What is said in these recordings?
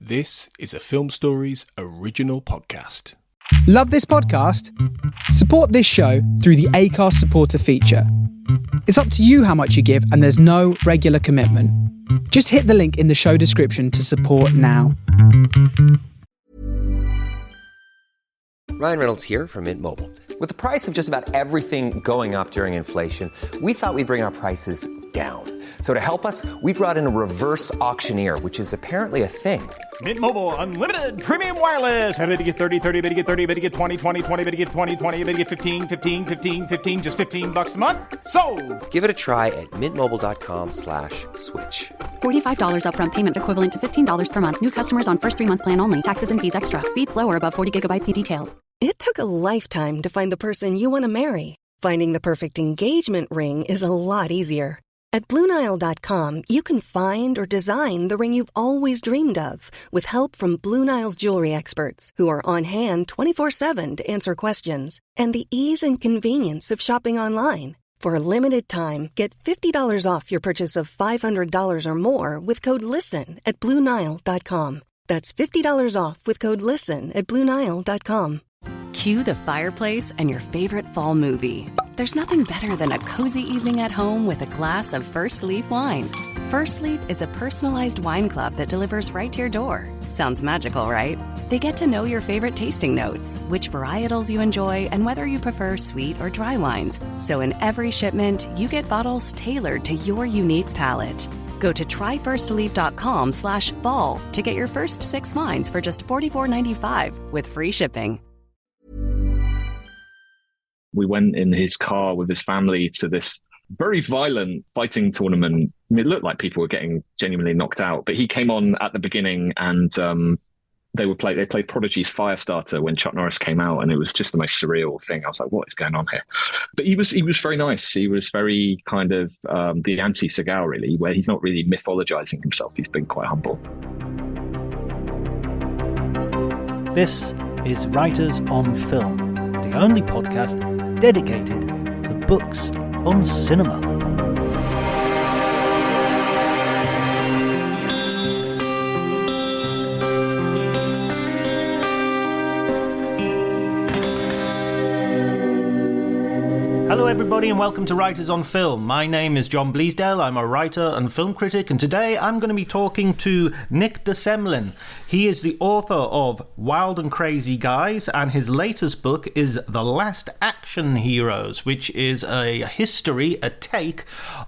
This is a Film Stories original podcast. Love this podcast? Support this show through the Acast supporter feature. It's up to you how much you give, and there's no regular commitment. Just hit the link in the show description to support now. Ryan Reynolds here from Mint Mobile. With the price of just about everything going up during inflation, we thought we'd bring our prices down. So to help us, we brought in a reverse auctioneer, which is apparently a thing. Mint Mobile Unlimited Premium Wireless. How to get 30, 30, how to get 30, how to get 20, 20, 20, how to get 20, 20, how to get 15, 15, 15, 15, just $15 a month? Sold! Give it a try at mintmobile.com/switch. $45 upfront payment equivalent to $15 per month. New customers on first 3-month plan only. Taxes and fees extra. Speed slower above 40 gigabytes. See detail. It took a lifetime to find the person you want to marry. Finding the perfect engagement ring is a lot easier. At BlueNile.com, you can find or design the ring you've always dreamed of with help from Blue Nile's jewelry experts who are on hand 24/7 to answer questions. And the ease and convenience of shopping online. For a limited time, get $50 off your purchase of $500 or more with code LISTEN at BlueNile.com. That's $50 off with code LISTEN at BlueNile.com. Cue the fireplace and your favorite fall movie. There's nothing better than a cozy evening at home with a glass of First Leaf wine. First Leaf is a personalized wine club that delivers right to your door. Sounds magical, right? They get to know your favorite tasting notes, which varietals you enjoy, and whether you prefer sweet or dry wines. So in every shipment, you get bottles tailored to your unique palate. Go to tryfirstleaf.com/fall to get your first 6 wines for just $44.95 with free shipping. We went in his car with his family to this very violent fighting tournament. I mean, it looked like people were getting genuinely knocked out, but he came on at the beginning and they played Prodigy's Firestarter when Chuck Norris came out, and it was just the most surreal thing. I was like, what is going on here? But he was very nice. He was very kind of the anti-Seagal, really, where he's not really mythologizing himself. He's been quite humble. This is Writers on Film, the only podcast dedicated to books on cinema. Hello everybody and welcome to Writers on Film. My name is John Bleasdale. I'm a writer and film critic, and today I'm going to be talking to Nick de Semlyen. He is the author of Wild and Crazy Guys, and his latest book is The Last Action Heroes, which is a take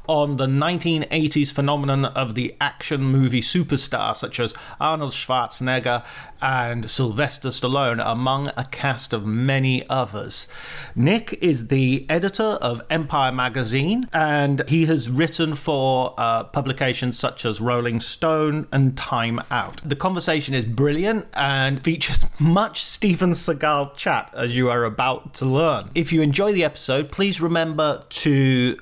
on the 1980s phenomenon of the action movie superstar such as Arnold Schwarzenegger and Sylvester Stallone, among a cast of many others. Nick is the editor of Empire magazine, and he has written for publications such as Rolling Stone and Time Out. The conversation is brilliant and features much Steven Seagal chat, as you are about to learn. If you enjoy the episode, please remember to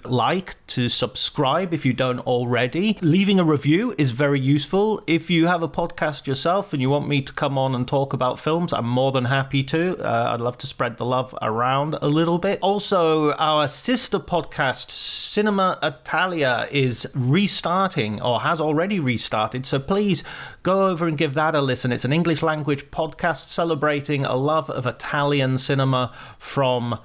subscribe if you don't already. Leaving a review is very useful. If you have a podcast yourself and you want me to come on and talk about films, I'm more than happy to. I'd love to spread the love around a little bit. Also, our sister podcast, Cinema Italia, is restarting, or has already restarted, so please go over and give that a listen. It's an English language podcast celebrating a love of Italian cinema from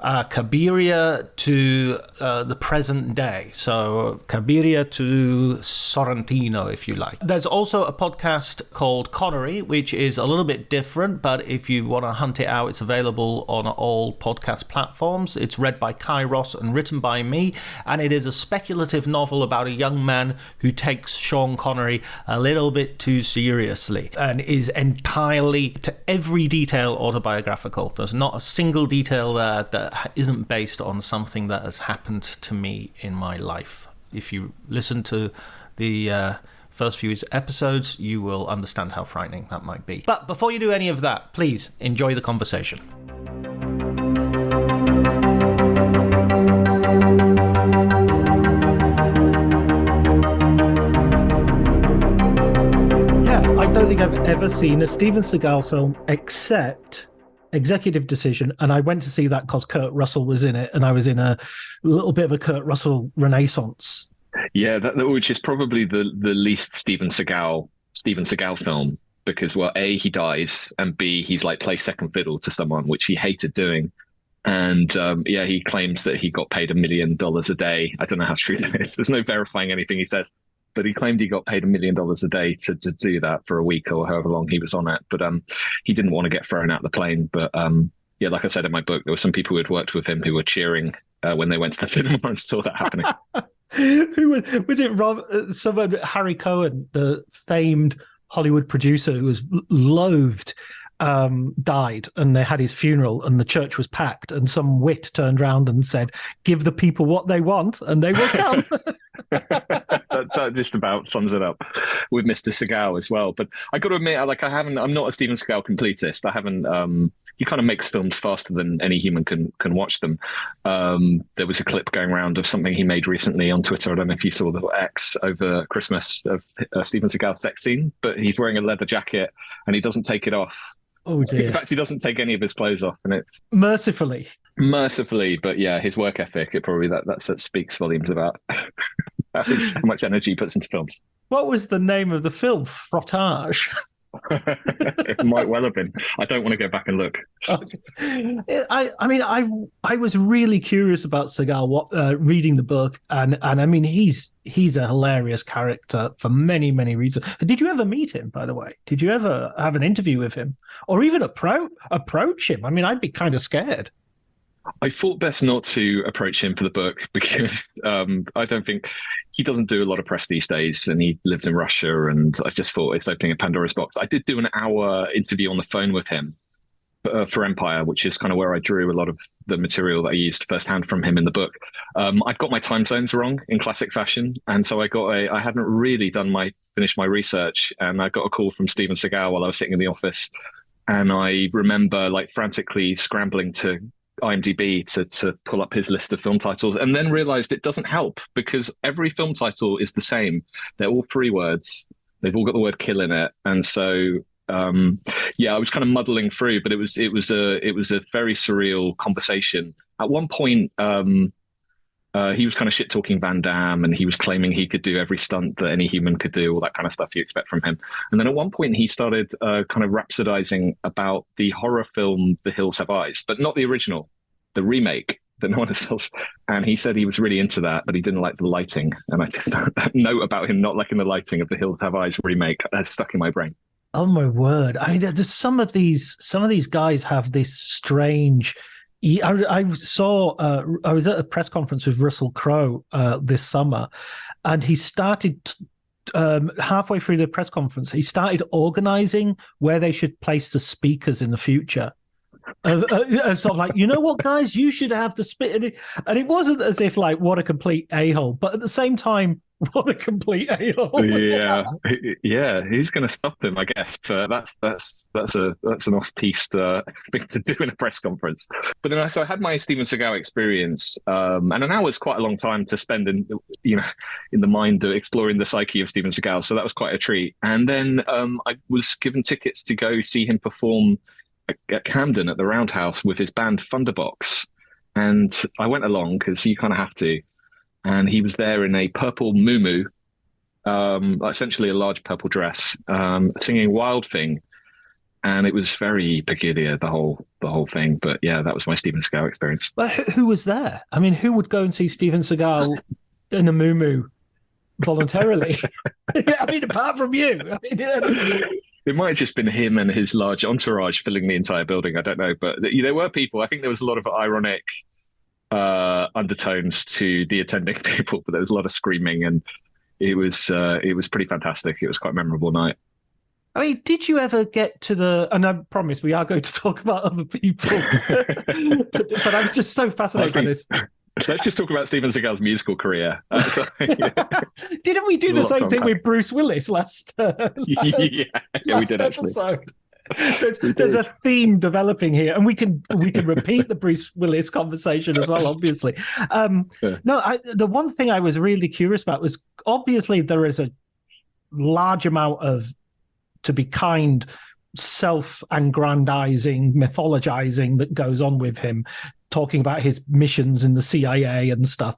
Cabiria to the present day. So Cabiria to Sorrentino, if you like. There's also a podcast called Connery, which is a little bit different, but if you want to hunt it out, it's available on all podcast platforms. It's read by Kai Ross and written by me, and it is a speculative novel about a young man who takes Sean Connery a little bit too seriously and is entirely, to every detail, autobiographical. There's not a single detail there that isn't based on something that has happened to me in my life. If you listen to the first few episodes, you will understand how frightening that might be. But before you do any of that, please enjoy the conversation. Yeah, I don't think I've ever seen a Steven Seagal film except Executive Decision, and I went to see that because Kurt Russell was in it, and I was in a little bit of a Kurt Russell renaissance. Yeah, which is probably the least Steven Seagal film, because, well, A, he dies, and B, he's like plays second fiddle to someone, which he hated doing. And he claims that he got paid $1 million a day. I don't know how true that is. There's no verifying anything he says, but he claimed he got paid $1 million a day to do that for a week or however long he was on it. But he didn't want to get thrown out the plane. But like I said in my book, there were some people who had worked with him who were cheering when they went to the cinema and saw that happening. Who was it? Someone, Harry Cohen, the famed Hollywood producer who was loathed, died, and they had his funeral, and the church was packed, and some wit turned around and said, "Give the people what they want, and they will come." that just about sums it up with Mr. Seagal as well. But I got to admit, I'm not a Steven Seagal completist. I haven't. He kind of makes films faster than any human can watch them. There was a clip going around of something he made recently on Twitter. I don't know if you saw the X over Christmas of Steven Seagal's sex scene, but he's wearing a leather jacket and he doesn't take it off. Oh dear! In fact, he doesn't take any of his clothes off, and it's mercifully. But yeah, his work ethic. It probably that speaks volumes about how much energy he puts into films. What was the name of the film? Frottage. It might well have been. I don't want to go back and look. I was really curious about Seagal reading the book, and I mean he's a hilarious character for many reasons. Did you ever meet him, by the way? Did you ever have an interview with him, or even approach him? I mean, I'd be kind of scared. I thought best not to approach him for the book because I don't think he doesn't do a lot of press these days, and he lives in Russia, and I just thought it's opening a Pandora's box. I did do an hour interview on the phone with him for Empire, which is kind of where I drew a lot of the material that I used firsthand from him in the book. I'd got my time zones wrong in classic fashion, and so I hadn't really finished my research, and I got a call from Steven Seagal while I was sitting in the office, and I remember frantically scrambling to IMDb to pull up his list of film titles, and then realized it doesn't help because every film title is the same. They're all 3 words. They've all got the word kill in it. And so I was kind of muddling through, but it was a very surreal conversation. At one point he was kind of shit talking Van Damme, and he was claiming he could do every stunt that any human could do, all that kind of stuff you expect from him. And then at one point he started kind of rhapsodizing about the horror film The Hills Have Eyes, but not the original, the remake that no one else. And he said he was really into that, but he didn't like the lighting. And I found that note about him not liking the lighting of The Hills Have Eyes remake that's stuck in my brain. Oh my word! I mean, there's some of these guys have this strange. I saw. I was at a press conference with Russell Crowe this summer, and he started halfway through the press conference. He started organizing where they should place the speakers in the future. Sort of like, you know what, guys, you should have the spit. And it wasn't as if what a complete a-hole, but at the same time, what a complete a-hole. Yeah. Who's going to stop him? I guess that's an off-piste thing to do in a press conference. But then I had my Steven Seagal experience, and an hour is quite a long time to spend in the mind of exploring the psyche of Steven Seagal. So that was quite a treat. And then I was given tickets to go see him perform at Camden at the Roundhouse with his band Thunderbox, and I went along because you kind of have to. And he was there in a purple muumuu, essentially a large purple dress, singing Wild Thing, and it was very peculiar, the whole thing. But yeah, that was my Steven Seagal experience. But who was there? I mean, who would go and see Steven Seagal in a muumuu voluntarily? I mean, apart from you. I mean, it might have just been him and his large entourage filling the entire building. I don't know, but there were people. I think there was a lot of ironic undertones to the attending people, but there was a lot of screaming, and it was pretty fantastic. It was quite a memorable night. I mean, did you ever get to the? And I promise we are going to talk about other people, but I was just so fascinated by this. Let's just talk about Steven Seagal's musical career. Didn't we do the same thing with Bruce Willis last? We did actually. There's a theme developing here, and we can repeat the Bruce Willis conversation as well. Obviously, the one thing I was really curious about was obviously there is a large amount of, to be kind, self-aggrandizing, mythologizing that goes on with him, talking about his missions in the CIA and stuff.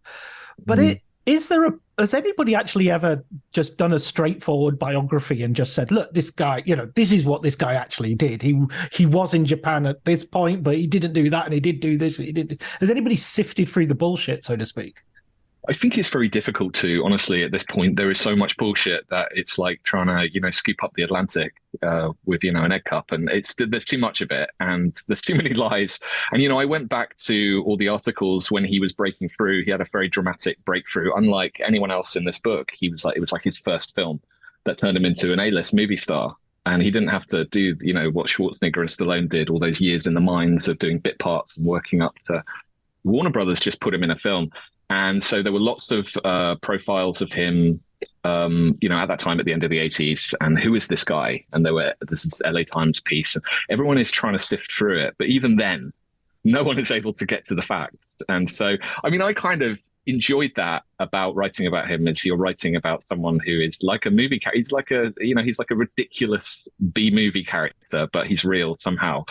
But is there a has anybody actually ever just done a straightforward biography and just said, look, this guy, this is what this guy actually did. He was in Japan at this point, but he didn't do that, and he did do this. Has anybody sifted through the bullshit, so to speak? I think it's very difficult to, honestly, at this point. There is so much bullshit that it's like trying to, scoop up the Atlantic with, an egg cup, and there's too much of it, and there's too many lies. And, I went back to all the articles when he was breaking through. He had a very dramatic breakthrough. Unlike anyone else in this book, it was like his first film that turned him into an A-list movie star. And he didn't have to do, what Schwarzenegger and Stallone did, all those years in the mines of doing bit parts and working up to Warner Brothers just put him in a film. And so there were lots of profiles of him, at that time at the end of the 80s. And who is this guy? And this is LA Times piece. Everyone is trying to sift through it. But even then, no one is able to get to the facts. And so, I kind of enjoyed that about writing about him, is you're writing about someone who is like a movie character. He's like a ridiculous B-movie character, but he's real somehow.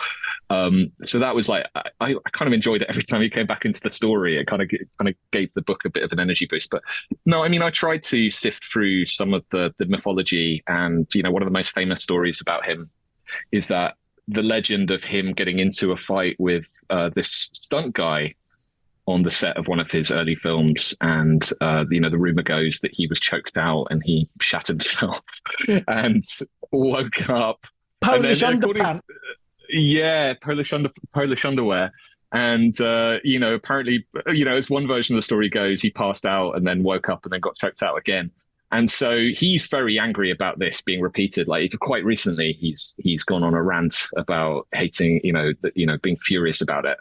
So that was like, I kind of enjoyed it every time he came back into the story. It kind of gave the book a bit of an energy boost. But no, I tried to sift through some of the mythology, and one of the most famous stories about him is that the legend of him getting into a fight with this stunt guy on the set of one of his early films, and the rumor goes that he was choked out and he shat himself and woke up. Polish underpants. Yeah, Polish underwear. And apparently, as one version of the story goes, he passed out and then woke up and then got choked out again. And so he's very angry about this being repeated. Like, quite recently, he's gone on a rant about hating, being furious about it.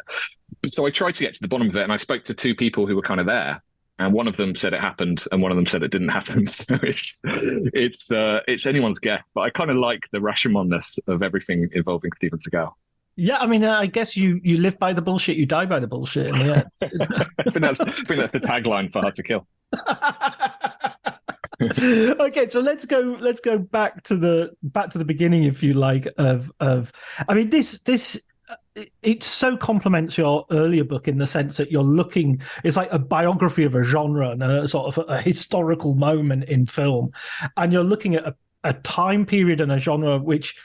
So I tried to get to the bottom of it, and I spoke to two people who were kind of there, and one of them said it happened, and one of them said it didn't happen. So it's anyone's guess. But I kind of like the Rashomoness of everything involving Steven Seagal. Yeah, I guess you live by the bullshit, you die by the bullshit. Yeah, I think that's the tagline for Hard to Kill. Okay, so let's go back to the beginning, if you like, of this it so complements your earlier book in the sense that it's like a biography of a genre and a sort of a historical moment in film, and you're looking at a time period and a genre which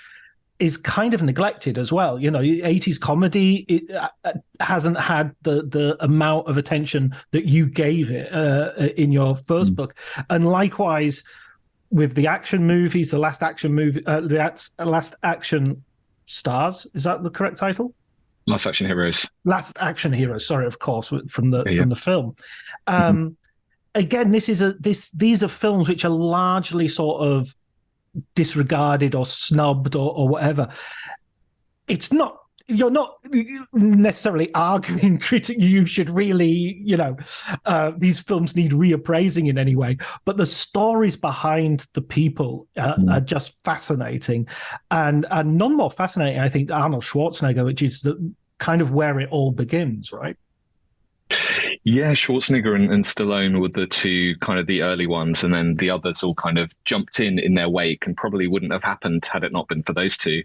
is kind of neglected as well. 80s comedy, it hasn't had the amount of attention that you gave it in your first book. And likewise with the action movies, the Last Action Stars, is that the correct title? Last Action Heroes. Last Action Heroes, sorry, of course, from the film. Again, these are films which are largely sort of disregarded or snubbed or whatever. You're not necessarily arguing you should really, these films need reappraising in any way, but the stories behind the people are just fascinating, and none more fascinating, I think, Arnold Schwarzenegger, which is kind of where it all begins, right? Yeah, Schwarzenegger and Stallone were the two kind of the early ones, and then the others all kind of jumped in their wake, and probably wouldn't have happened had it not been for those two.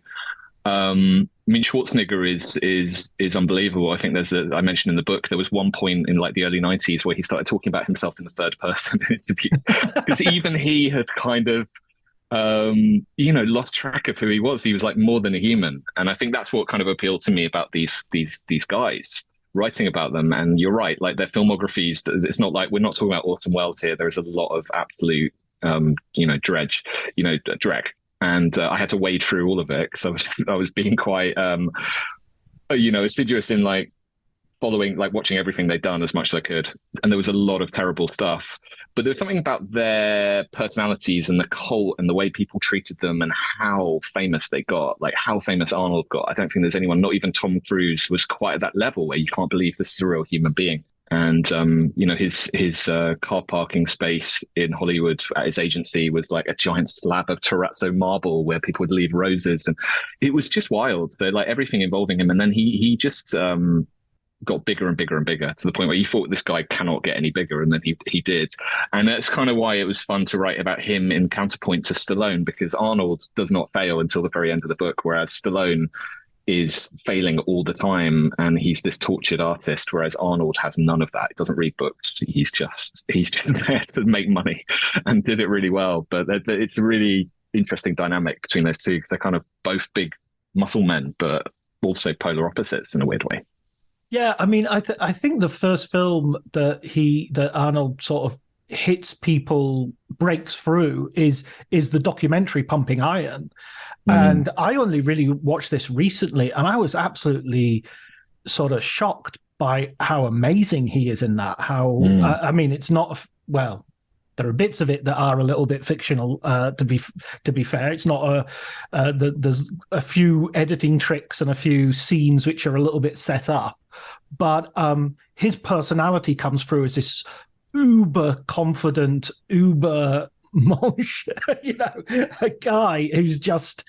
Schwarzenegger is unbelievable. I think I mentioned in the book, there was one point in like the early 90s where he started talking about himself in the third person interview, because even he had kind of lost track of who he was. He was like more than a human, and I think that's what kind of appealed to me about these guys, writing about them. And you're right, like their filmographies, it's not like we're not talking about Orson Welles here. There is a lot of absolute dreck, and I had to wade through all of it because I was being quite assiduous in like following, like watching everything they'd done as much as I could. And there was a lot of terrible stuff, but there was something about their personalities and the cult and the way people treated them and how famous they got, like how famous Arnold got. I don't think there's anyone, not even Tom Cruise, was quite at that level where you can't believe this is a real human being. And, his car parking space in Hollywood at his agency was like a giant slab of terrazzo marble where people would leave roses. And it was just wild. So like everything involving him. And then he just got bigger and bigger and bigger to the point where you thought this guy cannot get any bigger. And then he did. And that's kind of why it was fun to write about him in counterpoint to Stallone, because Arnold does not fail until the very end of the book, whereas Stallone is failing all the time, and he's this tortured artist, whereas Arnold has none of that. He doesn't read books. He's just there to make money, and did it really well. But it's a really interesting dynamic between those two, because they're kind of both big muscle men, but also polar opposites in a weird way. Yeah, I mean, I think the first film that Arnold sort of hits people, breaks through, is the documentary Pumping Iron. And I only really watched this recently, and I was absolutely sort of shocked by how amazing he is in that. How I mean, it's not well. There are bits of it that are a little bit fictional. To be fair, it's not there's a few editing tricks and a few scenes which are a little bit set up, but his personality comes through as this uber confident, uber mosh, a guy who's just,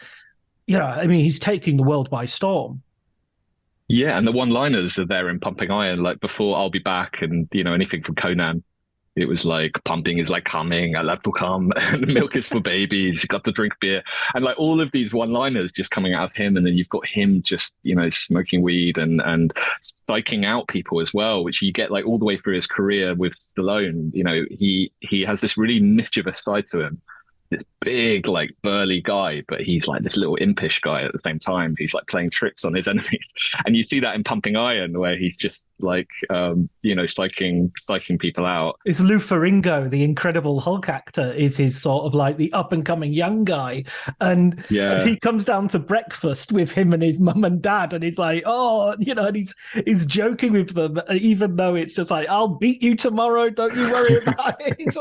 I mean, he's taking the world by storm. Yeah, and the one-liners are there in Pumping Iron, like before I'll be back, and anything from Conan. It was like, pumping is like coming, I love to come, and milk is for babies, you got to drink beer. And like all of these one-liners just coming out of him. And then you've got him just, smoking weed and psyching out people as well, which you get like all the way through his career with Stallone. He has this really mischievous side to him. This big, like burly guy, but he's like this little impish guy at the same time. He's like playing tricks on his enemies. And you see that in Pumping Iron, where he's just like, psyching people out. It's Lou Ferrigno, the Incredible Hulk actor, is his sort of like the up and coming young guy. And he comes down to breakfast with him and his mum and dad, and he's like, and he's joking with them, even though it's just like, I'll beat you tomorrow, don't you worry about it.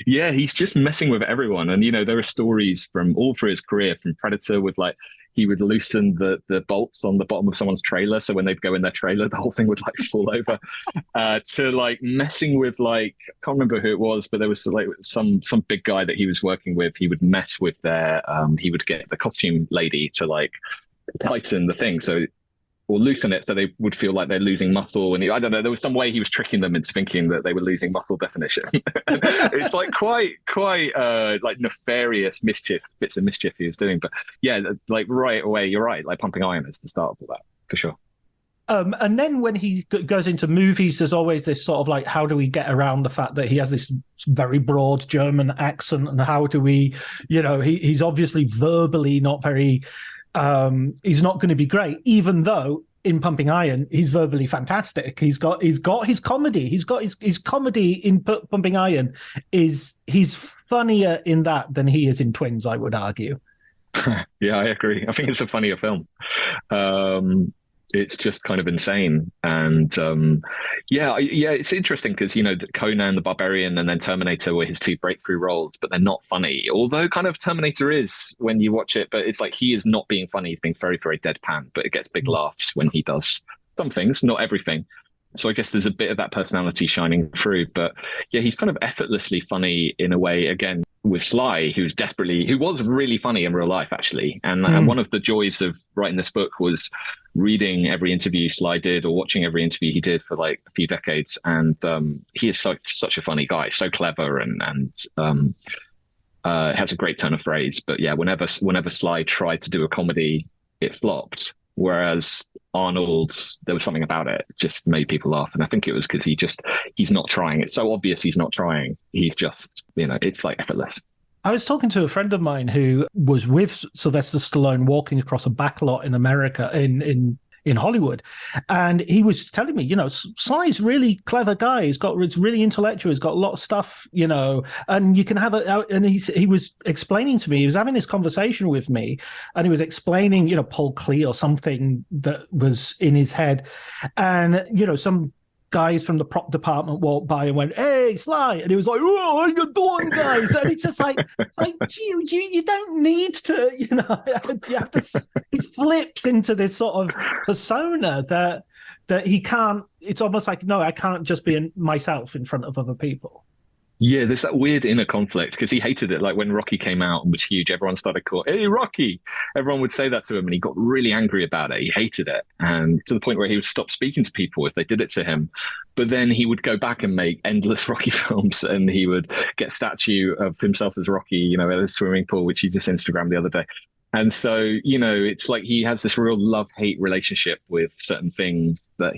Yeah, he's just messing with everyone. And there are stories from all through his career, from Predator, with like he would loosen the bolts on the bottom of someone's trailer, so when they'd go in their trailer the whole thing would like fall over, to like messing with, like, I can't remember who it was, but there was like some big guy that he was working with. He would mess with their he would get the costume lady to like tighten the thing or loosen it so they would feel like they're losing muscle. And I don't know, there was some way he was tricking them into thinking that they were losing muscle definition. It's like quite like nefarious bits of mischief he was doing. But yeah, like right away, you're right, like Pumping Iron is the start of all that, for sure. And then when he goes into movies, there's always this sort of like, how do we get around the fact that he has this very broad German accent, and how do we, he's obviously verbally not very... he's not going to be great, even though in Pumping Iron he's verbally fantastic. He's got his comedy. He's got his comedy in Pumping Iron. He's funnier in that than he is in Twins, I would argue. Yeah, I agree. I think it's a funnier film. It's just kind of insane. And it's interesting because, Conan the Barbarian and then Terminator were his two breakthrough roles, but they're not funny. Although kind of Terminator is when you watch it, but it's like he is not being funny. He's being very, very deadpan, but it gets big laughs when he does some things, not everything. So I guess there's a bit of that personality shining through. But yeah, he's kind of effortlessly funny in a way, again, with Sly, who was really funny in real life, actually. And one of the joys of writing this book was reading every interview Sly did, or watching every interview he did for like a few decades. And he is such a funny guy, so clever, and has a great turn of phrase. But yeah, whenever Sly tried to do a comedy, it flopped. Whereas Arnold, there was something about it just made people laugh. And I think it was because he's not trying. It's so obvious he's not trying. He's just, it's like effortless. I was talking to a friend of mine who was with Sylvester Stallone walking across a backlot in America, in Hollywood, and he was telling me, Sly's really clever guy. It's really intellectual. He's got a lot of stuff, and you can have it out. And he was explaining to me, he was having this conversation with me, and he was explaining, Paul Klee or something that was in his head, and some guys from the prop department walked by and went, "Hey, Sly," and he was like, "Oh, how you doing, guys?" And it's just like, you don't need to, you have to. He flips into this sort of persona that he can't. It's almost like, no, I can't just be myself in front of other people. Yeah, there's that weird inner conflict because he hated it. Like when Rocky came out and was huge, everyone started calling, "Hey, Rocky!" Everyone would say that to him, and he got really angry about it. He hated it, and to the point where he would stop speaking to people if they did it to him. But then he would go back and make endless Rocky films, and he would get a statue of himself as Rocky, at a swimming pool, which he just Instagrammed the other day. And so, it's like he has this real love-hate relationship with certain things that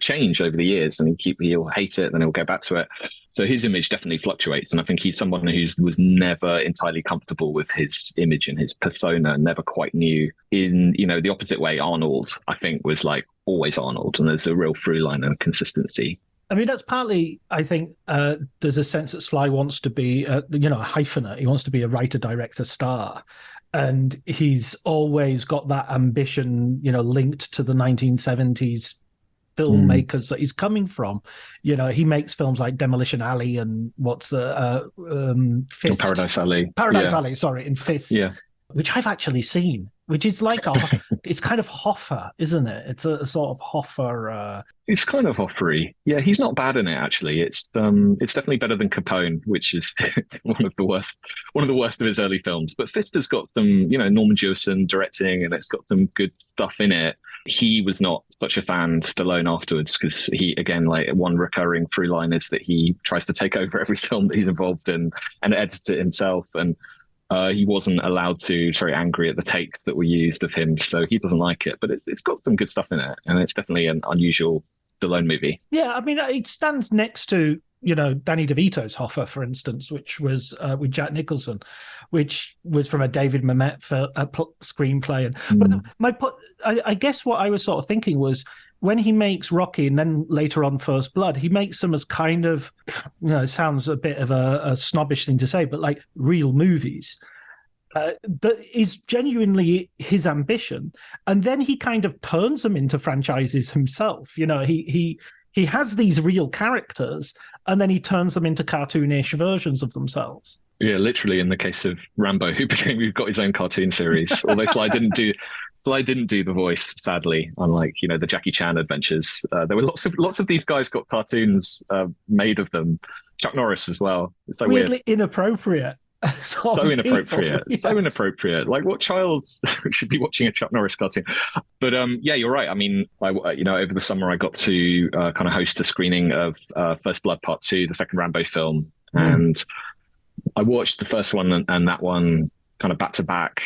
change over the years, and he'll hate it, then he'll go back to it. So his image definitely fluctuates, and I think he's someone who was never entirely comfortable with his image and his persona, never quite knew. In the opposite way, Arnold, I think, was like always Arnold, and there's a real through line and consistency. I mean, that's partly, I think, there's a sense that Sly wants to be, a hyphenate. He wants to be a writer, director, star. And he's always got that ambition, linked to the 1970s filmmakers that he's coming from. He makes films like Demolition Alley and Fist. Paradise Alley. Alley, sorry, and Fist, which I've actually seen, which is like it's kind of Hoffa, isn't it? It's a sort of Hoffa. It's kind of Hoffery. Yeah, he's not bad in it, actually. It's definitely better than Capone, which is one of the worst of his early films. But Fist has got some, Norman Jewison directing, and it's got some good stuff in it. He was not such a fan, Stallone, afterwards, because he, again, like one recurring through line is that he tries to take over every film that he's involved in and edits it himself. And he wasn't allowed to. He's very angry at the takes that were used of him, so he doesn't like it. But it's got some good stuff in it, and it's definitely an unusual Stallone movie. Yeah, I mean, it stands next to, Danny DeVito's Hoffa, for instance, which was with Jack Nicholson, which was from a David Mamet screenplay. But I guess what I was sort of thinking was, when he makes Rocky and then later on First Blood, he makes them as kind of, it sounds a bit of a snobbish thing to say, but like real movies. That is genuinely his ambition. And then he kind of turns them into franchises himself. He has these real characters, and then he turns them into cartoonish versions of themselves. Yeah, literally in the case of Rambo, who got his own cartoon series. Although Sly didn't do the voice, sadly, unlike, the Jackie Chan adventures. There were lots of these guys got cartoons made of them. Chuck Norris as well. It's so weirdly weird. Inappropriate. So inappropriate. Yes. So inappropriate. Like, what child should be watching a Chuck Norris cartoon? But yeah, you're right. I mean, over the summer I got to kind of host a screening of First Blood Part 2, the second Rambo film, and I watched the first one and that one kind of back to back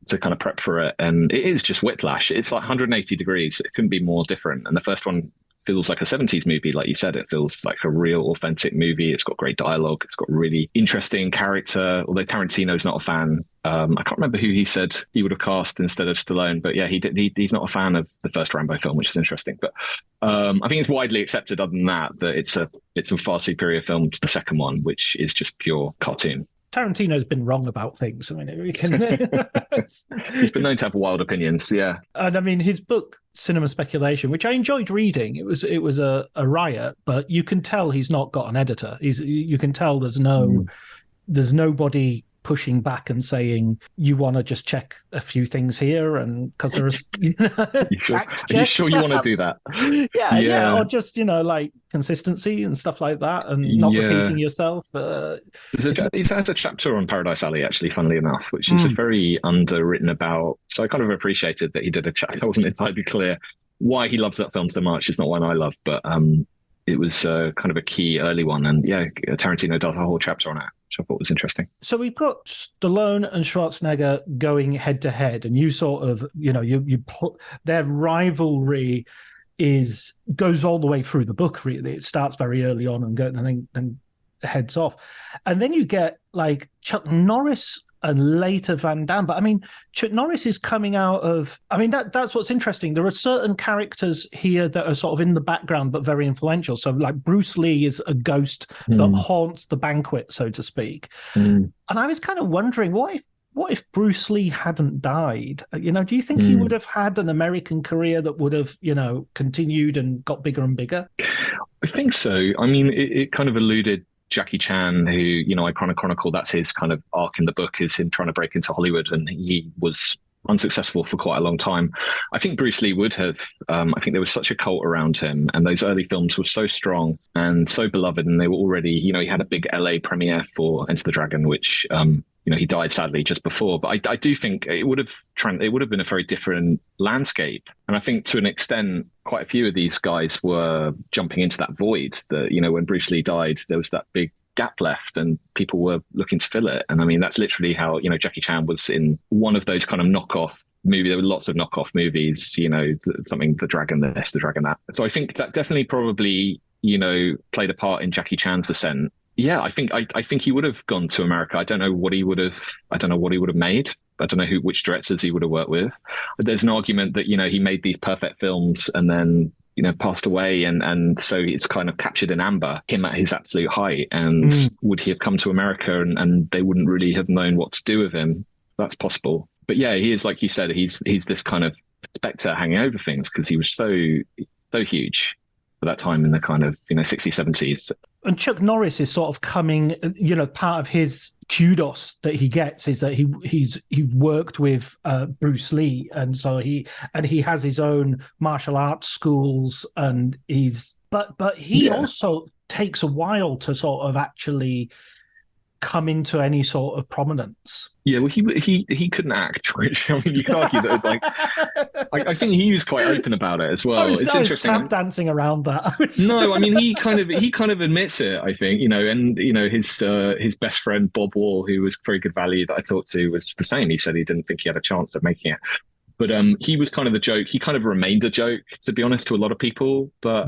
to kind of prep for it, and it is just whiplash. It's like 180 degrees. It couldn't be more different. And the first one feels like a 70s movie, like you said. It feels like a real authentic movie. It's got great dialogue. It's got really interesting character, although Tarantino's not a fan. I can't remember who he said he would have cast instead of Stallone, but yeah, he's not a fan of the first Rambo film, which is interesting. But I think it's widely accepted, other than that it's a far superior film to the second one, which is just pure cartoon. Tarantino's been wrong about things. I mean, we can... He's been known to have wild opinions, yeah. And I mean, his book, Cinema Speculation, which I enjoyed reading, it was a riot, but you can tell he's not got an editor. You can tell there's nobody pushing back and saying, you want to just check a few things here, and because there's are you sure you want to do that? yeah, or just like consistency and stuff like that, and not repeating yourself. He has a chapter on Paradise Alley, actually, funnily enough, which is very underwritten about. So I kind of appreciated that he did a chapter. I wasn't entirely clear why he loves that film so much. It's not one I love, but it was kind of a key early one, and yeah, Tarantino does a whole chapter on it, which I thought was interesting. So we've got Stallone and Schwarzenegger going head to head, and you sort of, their rivalry goes all the way through the book. Really, it starts very early on and then heads off, and then you get like Chuck Norris and later Van Damme. But I mean, Chuck Norris is coming out of... I mean, that's what's interesting. There are certain characters here that are sort of in the background but very influential. So like Bruce Lee is a ghost that haunts the banquet, so to speak. And I was kind of wondering, what if Bruce Lee hadn't died? Do you think he would have had an American career that would have, continued and got bigger and bigger? I think so. I mean, it kind of alluded Jackie Chan, who, I chronicle, that's his kind of arc in the book, is him trying to break into Hollywood, and he was unsuccessful for quite a long time. I think Bruce Lee would have. I think there was such a cult around him, and those early films were so strong and so beloved, and they were already, he had a big LA premiere for Enter the Dragon, which he died sadly just before. But I do think it would have been a very different landscape. And I think to an extent, quite a few of these guys were jumping into that void that, when Bruce Lee died, there was that big gap left and people were looking to fill it. And I mean, that's literally how, Jackie Chan was in one of those kind of knockoff movies. There were lots of knockoff movies, something, the dragon this, the dragon that. So I think that definitely probably, played a part in Jackie Chan's ascent. Yeah, I think he would have gone to America. I don't know what he would have made. I don't know which directors he would have worked with. But there's an argument that, he made these perfect films and then, passed away. And so it's kind of captured in amber, him at his absolute height. And would he have come to America and they wouldn't really have known what to do with him? That's possible. But yeah, he is, like you said, he's this kind of spectre hanging over things because he was so huge for that time in the kind of, 60s, 70s. And Chuck Norris is sort of coming, part of his kudos that he gets is that he worked with Bruce Lee, and so he has his own martial arts schools, and but he also takes a while to sort of actually come into any sort of prominence. Yeah, well, he couldn't act, which I mean, you could argue that like I think he was quite open about it as well. It's interesting. Tap dancing around that. No, I mean he kind of admits it. I think and his best friend Bob Wall, who was very good value that I talked to, was the same. He said he didn't think he had a chance of making it, but he was kind of a joke. He kind of remained a joke, to be honest, to a lot of people, but.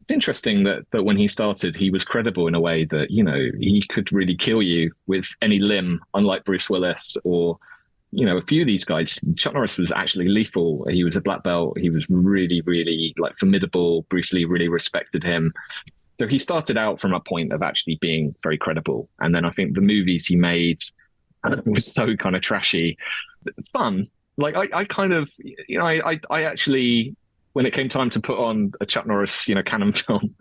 It's interesting that when he started, he was credible in a way that, he could really kill you with any limb, unlike Bruce Willis or, a few of these guys. Chuck Norris was actually lethal. He was a black belt. He was really, really formidable. Bruce Lee really respected him. So he started out from a point of actually being very credible. And then I think the movies he made was so kind of trashy. It's fun. Like I kind of, I actually... when it came time to put on a Chuck Norris, canon film,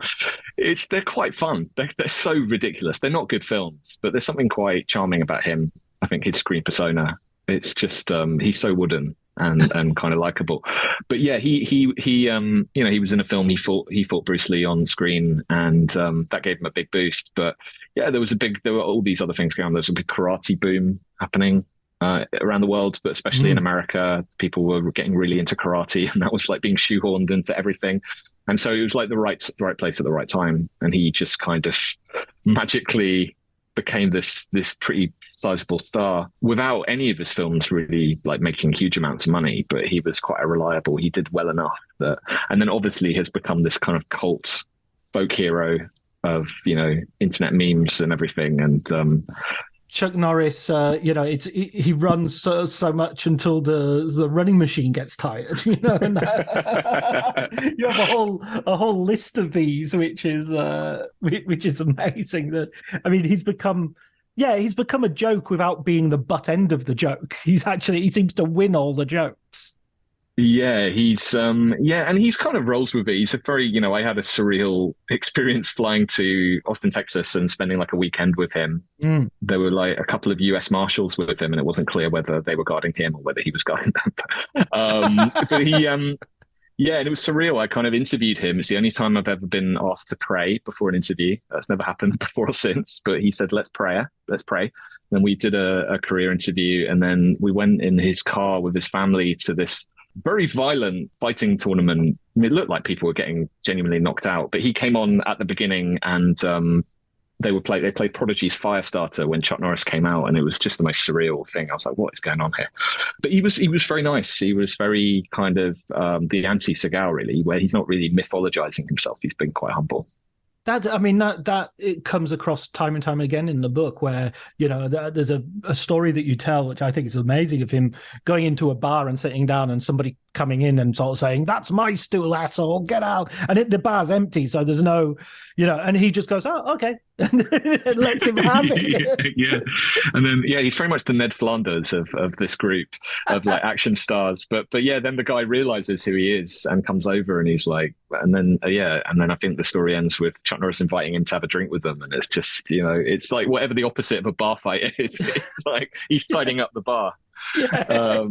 they're quite fun. They're so ridiculous. They're not good films, but there's something quite charming about him. I think his screen persona. It's just he's so wooden and kind of likable. But yeah, he was in a film. He fought Bruce Lee on screen, and that gave him a big boost. But yeah, there were all these other things going on. There was a big karate boom happening around the world, but especially in America, people were getting really into karate, and that was like being shoehorned into everything. And so it was like the right place at the right time. And he just kind of magically became this pretty sizable star without any of his films really like making huge amounts of money. But he was quite reliable. He did well enough and then obviously has become this kind of cult folk hero of, internet memes and everything. And, Chuck Norris, he runs so much until the running machine gets tired, and you have a whole list of these, which is amazing. That I mean, he's become a joke without being the butt end of the joke. He seems to win all the jokes. Yeah, he's and he's kind of rolls with it. He's a very, I had a surreal experience flying to Austin, Texas and spending like a weekend with him. There were like a couple of US Marshals with him, and it wasn't clear whether they were guarding him or whether he was guarding them. But he, and it was surreal. I kind of interviewed him. It's the only time I've ever been asked to pray before an interview. That's never happened before or since. But he said, let's pray. Then we did a career interview, and then we went in his car with his family to this very violent fighting tournament. It looked like people were getting genuinely knocked out, but he came on at the beginning, and they played Prodigy's Firestarter when Chuck Norris came out, and it was just the most surreal thing. I was like, what is going on here? But he was very nice. He was very kind of the anti-Seagal, really, where he's not really mythologizing himself. He's been quite humble. That it comes across time and time again in the book, where there's a story that you tell, which I think is amazing, of him going into a bar and sitting down, and somebody coming in and sort of saying, "That's my stool, asshole, get out!" And the bar's empty, so there's no, and he just goes, "Oh, okay," and lets him have it. Yeah, and then he's very much the Ned Flanders of this group of like action stars. But yeah, then the guy realizes who he is and comes over, and he's like, and then I think the story ends with Chuck Norris inviting him to have a drink with them, and it's just it's like whatever the opposite of a bar fight is. It's like he's tidying up the bar. Yeah.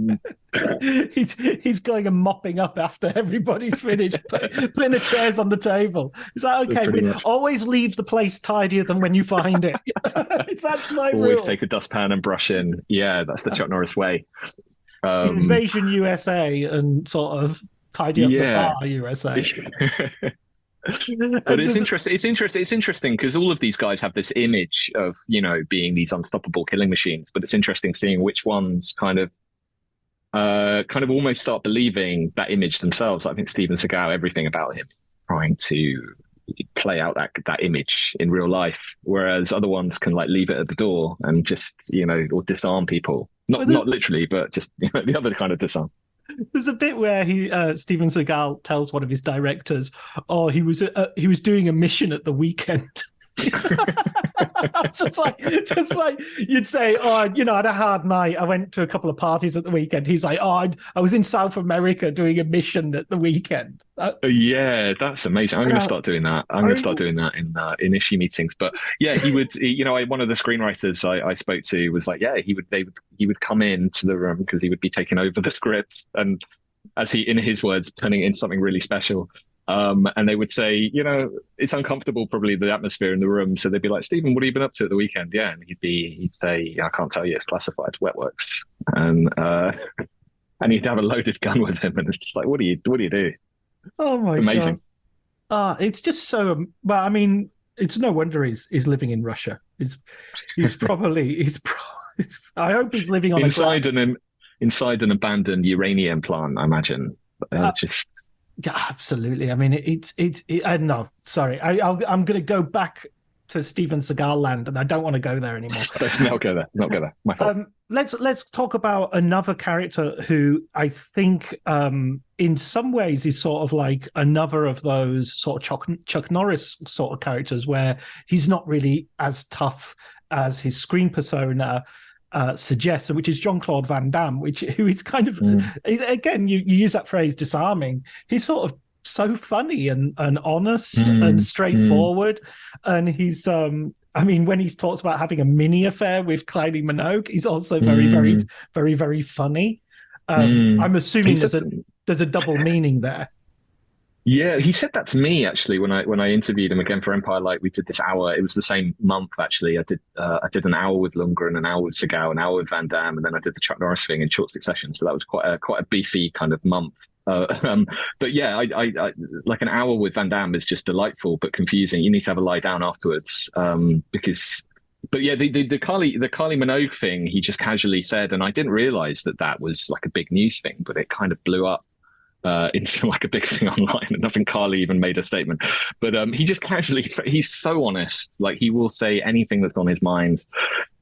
He's going and mopping up after everybody's finished, putting the chairs on the table. Is that okay? We always leave the place tidier than when you find it. That's my rule. Always take a dustpan and brush in. Yeah, that's the Chuck Norris way. Invasion USA and sort of tidy up the bar USA. But it's interesting. It's interesting because all of these guys have this image of, being these unstoppable killing machines. But it's interesting seeing which ones kind of almost start believing that image themselves. I think Steven Seagal, everything about him, trying to play out that image in real life, whereas other ones can like leave it at the door and just or disarm people. Not literally, but just the other kind of disarm. There's a bit where Steven Seagal tells one of his directors, "Oh, he was doing a mission at the weekend." just like you'd say, "Oh, I had a hard night. I went to a couple of parties at the weekend." He's like, "Oh, I was in South America doing a mission at the weekend." Yeah, that's amazing. I'm going to start doing that. I'm going to start doing that in issue meetings. But yeah, he would. One of the screenwriters I spoke to was like, yeah, he would come into the room because he would be taking over the script, and as he, in his words, turning it into something really special. And they would say, it's uncomfortable, probably the atmosphere in the room. So they'd be like, Stephen, what have you been up to at the weekend? Yeah. And he'd say, I can't tell you, it's classified, wet works. And he'd have a loaded gun with him. And it's just like, what do you do? Oh my God. Amazing. It's just so, well, I mean, it's no wonder he's living in Russia. I hope he's living on inside an abandoned uranium plant, I imagine. Yeah, absolutely. I mean, no, sorry. I'm going to go back to Steven Seagal land, and I don't want to go there anymore. Let's not go there. My fault. Let's talk about another character who I think, in some ways, is sort of like another of those sort of Chuck Norris sort of characters, where he's not really as tough as his screen persona suggests, which is Jean-Claude Van Damme, who is kind of, again, you use that phrase, disarming. He's sort of so funny and honest and straightforward. And he's, when he talks about having a mini affair with Kylie Minogue, he's also very, very, very, very funny. I'm assuming there's a double meaning there. Yeah, he said that to me actually when I interviewed him again for Empire Light. We did this hour. It was the same month actually. I did an hour with Lundgren, an hour with Seagal, an hour with Van Damme, and then I did the Chuck Norris thing in short succession. So that was quite a beefy kind of month. But yeah, I like an hour with Van Damme is just delightful but confusing. You need to have a lie down afterwards because. But yeah, the Kylie Minogue thing he just casually said, and I didn't realize that was like a big news thing, but it kind of blew up into like a big thing online, and I think Carly even made a statement. But he just casually, he's so honest, like he will say anything that's on his mind.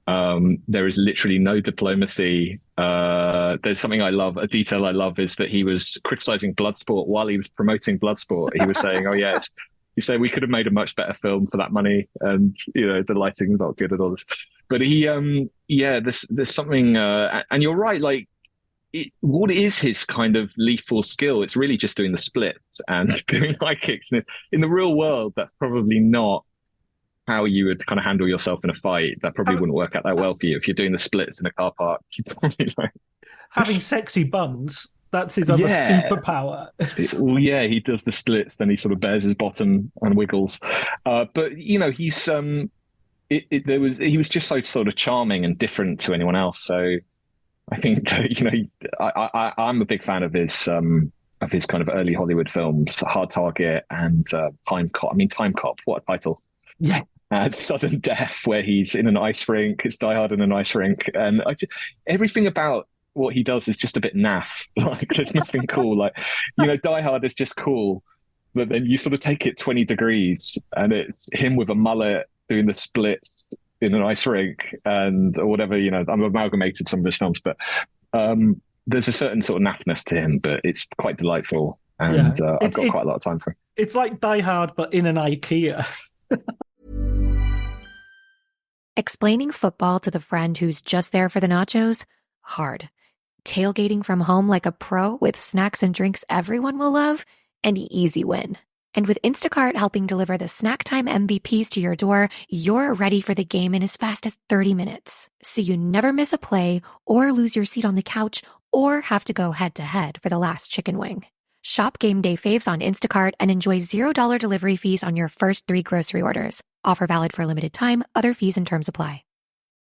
There is literally no diplomacy. There's something I love, a detail I love is that he was criticizing Bloodsport while he was promoting Bloodsport. He was saying, oh yeah, you say we could have made a much better film for that money, and the lighting's not good at all. But he there's something and you're right, like what is his kind of lethal skill? It's really just doing the splits and doing high kicks. And in the real world, that's probably not how you would kind of handle yourself in a fight. That probably wouldn't work out that well for you. If you're doing the splits in a car park, you're probably like... Having sexy buns, that's his other superpower. Well, yeah, he does the splits, then he sort of bears his bottom and wiggles. But, he's... he was just so sort of charming and different to anyone else. So I think I'm a big fan of his kind of early Hollywood films, Hard Target and Time Cop. I mean, Time Cop, what a title! Yeah, Sudden Death, where he's in an ice rink. It's Die Hard in an ice rink, and everything about what he does is just a bit naff. Like there's nothing cool. Like Die Hard is just cool, but then you sort of take it 20 degrees, and it's him with a mullet doing the splits in an ice rink or whatever, I've amalgamated some of his films, but there's a certain sort of naffness to him, but it's quite delightful, and I've got quite a lot of time for him. It's like Die Hard, but in an IKEA. Explaining football to the friend who's just there for the nachos? Hard. Tailgating from home like a pro with snacks and drinks everyone will love? An easy win. And with Instacart helping deliver the snack time MVPs to your door, you're ready for the game in as fast as 30 minutes. So you never miss a play or lose your seat on the couch or have to go head-to-head for the last chicken wing. Shop Game Day Faves on Instacart and enjoy $0 delivery fees on your first 3 grocery orders. Offer valid for a limited time. Other fees and terms apply.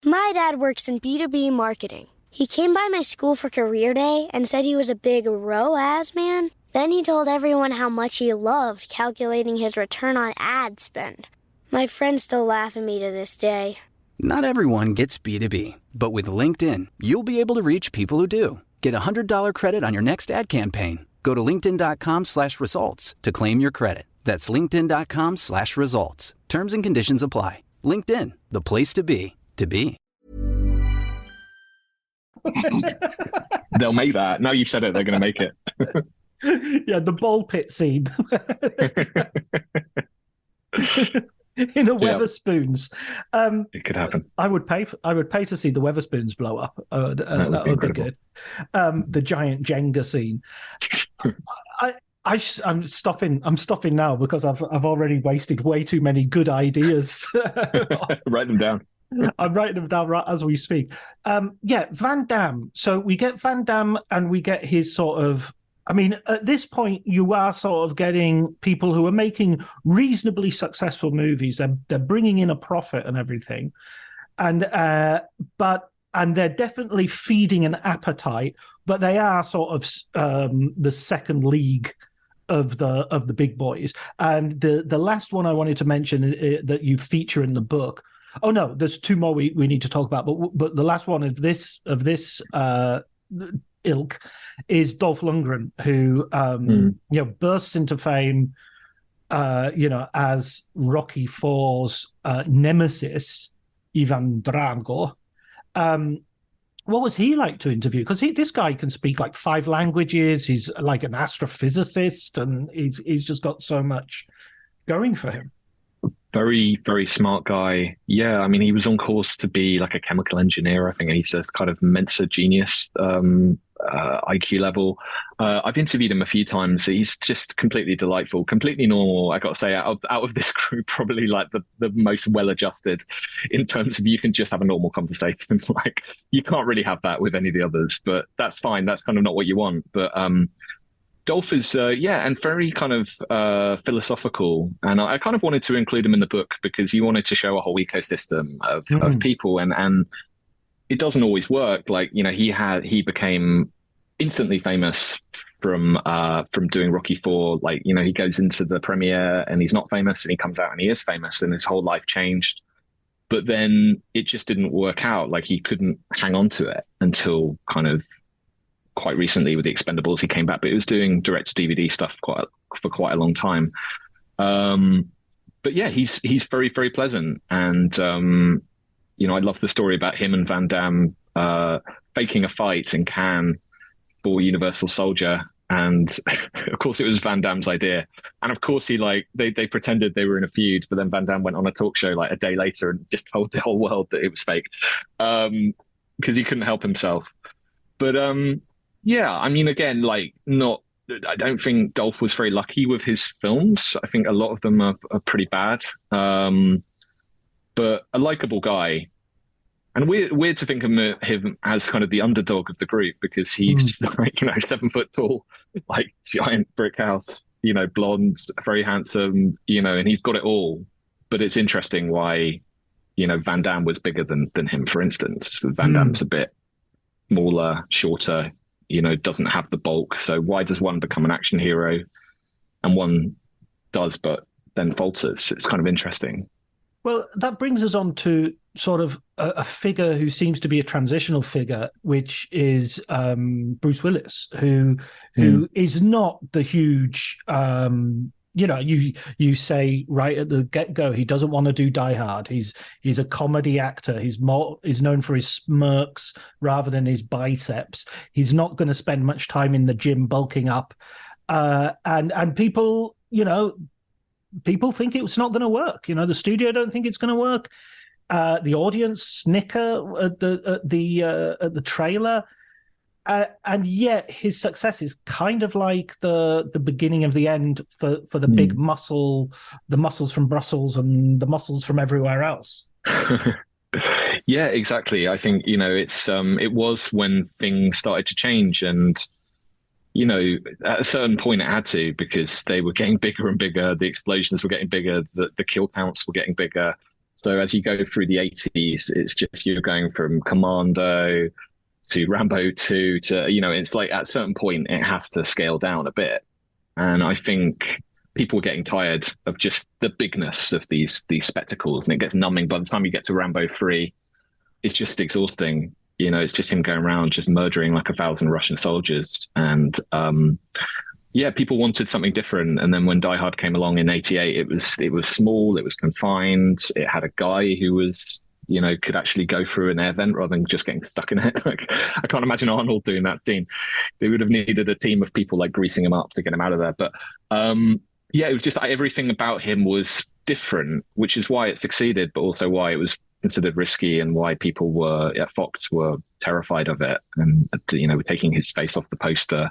My dad works in B2B marketing. He came by my school for career day and said he was a big ROAS man. Then he told everyone how much he loved calculating his return on ad spend. My friends still laugh at me to this day. Not everyone gets B2B, but with LinkedIn, you'll be able to reach people who do. Get a $100 credit on your next ad campaign. Go to linkedin.com/results to claim your credit. That's linkedin.com/results. Terms and conditions apply. LinkedIn, the place to be, to be. They'll make that. Now you said it, they're going to make it. Yeah, the ball pit scene. In a Weatherspoons. It could happen. I would pay to see the Weatherspoons blow up. That would be good. The giant Jenga scene. I'm stopping now because I've already wasted way too many good ideas. Write them down. I'm writing them down right as we speak. Van Damme. So we get Van Damme and we get his sort of. I mean, at this point, you are sort of getting people who are making reasonably successful movies. They're bringing in a profit and everything, and they're definitely feeding an appetite. But they are sort of the second league of the big boys. And the last one I wanted to mention that you feature in the book. Oh no, there's two more we need to talk about. But the last one of this ilk is Dolph Lundgren, who bursts into fame, as Rocky IV's nemesis, Ivan Drago. What was he like to interview? Because this guy can speak like 5 languages. He's like an astrophysicist, and he's just got so much going for him. Very, very smart guy. Yeah, I mean, he was on course to be like a chemical engineer, I think. He's a kind of Mensa genius, IQ level. I've interviewed him a few times. He's just completely delightful, completely normal. I got to say, out of this group, probably like the most well-adjusted in terms of you can just have a normal conversation. Like, you can't really have that with any of the others, but that's fine. That's kind of not what you want. But Dolph is, and very kind of philosophical. And I kind of wanted to include him in the book because you wanted to show a whole ecosystem of people. And it doesn't always work. Like, he became instantly famous from doing Rocky IV. Like, he goes into the premiere and he's not famous, and he comes out and he is famous, and his whole life changed. But then it just didn't work out. Like, he couldn't hang on to it until kind of quite recently with the Expendables. He came back, but he was doing direct to DVD stuff for quite a long time. But yeah, he's very, very pleasant. And, I love the story about him and Van Damme faking a fight in Cannes for Universal Soldier. And of course it was Van Damme's idea. And of course they pretended they were in a feud, but then Van Damme went on a talk show like a day later and just told the whole world that it was fake. Because he couldn't help himself. But yeah, I mean, again, I don't think Dolph was very lucky with his films. I think a lot of them are pretty bad. But a likable guy. And weird to think of him as kind of the underdog of the group, because he's 7 foot tall, like giant brick house, blonde, very handsome, and he's got it all. But it's interesting why, Van Damme was bigger than him, for instance. Van Damme's a bit smaller, shorter, doesn't have the bulk. So why does one become an action hero and one does, but then falters? It's kind of interesting. Well, that brings us on to sort of a figure who seems to be a transitional figure, which is Bruce Willis, who is not the huge, you say right at the get-go, he doesn't want to do Die Hard. He's a comedy actor. He's known for his smirks rather than his biceps. He's not going to spend much time in the gym bulking up. And people, people think it's not going to work. The studio don't think it's going to work. The audience snicker at the trailer, and yet his success is kind of like the beginning of the end for the big muscles from Brussels and the muscles from everywhere else. Yeah, exactly. I think it was when things started to change, and at a certain point it had to, because they were getting bigger and bigger. The explosions were getting bigger. The kill counts were getting bigger. So as you go through the 80s, it's just you're going from Commando to Rambo 2 to, it's like at a certain point it has to scale down a bit. And I think people were getting tired of just the bigness of these spectacles, and it gets numbing. By the time you get to Rambo 3, it's just exhausting. You know, it's just him going around just murdering like 1,000 Russian soldiers. And people wanted something different. And then when Die Hard came along in '88, it was small, it was confined. It had a guy who was, you know, could actually go through an air vent rather than just getting stuck in it. Like, I can't imagine Arnold doing that scene. They would have needed a team of people like greasing him up to get him out of there. But it was just everything about him was different, which is why it succeeded, but also why it was considered risky and why people at Fox were terrified of it and, you know, taking his face off the poster.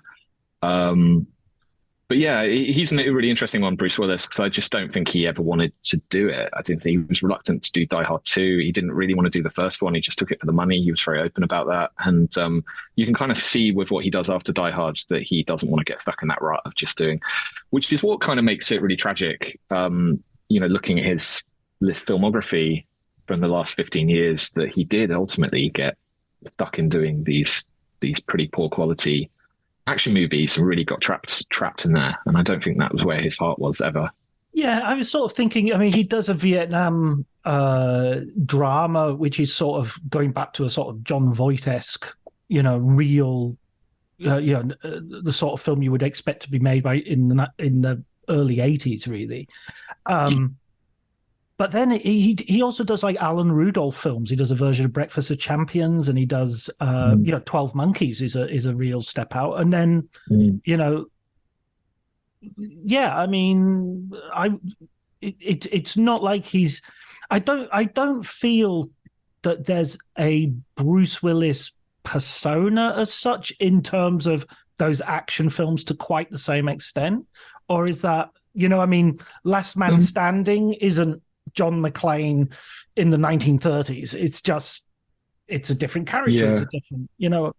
But yeah, he's a really interesting one, Bruce Willis, because I just don't think he ever wanted to do it. I think he was reluctant to do Die Hard 2. He didn't really want to do the first one. He just took it for the money. He was very open about that. And you can kind of see with what he does after Die Hard that he doesn't want to get stuck in that rut of just doing, which is what kind of makes it really tragic. You know, looking at his filmography from the last 15 years, that he did ultimately get stuck in doing these pretty poor quality action movies and really got trapped in there. And I don't think that was where his heart was ever. Yeah, I was sort of thinking, I mean, he does a Vietnam drama, which is sort of going back to a sort of John Voight-esque, you know, real, the sort of film you would expect to be made in the early 80s, really. But then he also does like Alan Rudolph films. He does a version of Breakfast of Champions, and he does 12 Monkeys is a real step out. And then you know, yeah, I mean, it's not like he's. I don't feel that there's a Bruce Willis persona as such in terms of those action films to quite the same extent, or is that, you know, I mean, Last Man Standing isn't John McClane in the 1930s. It's a different character. Yeah. It's a different, you know.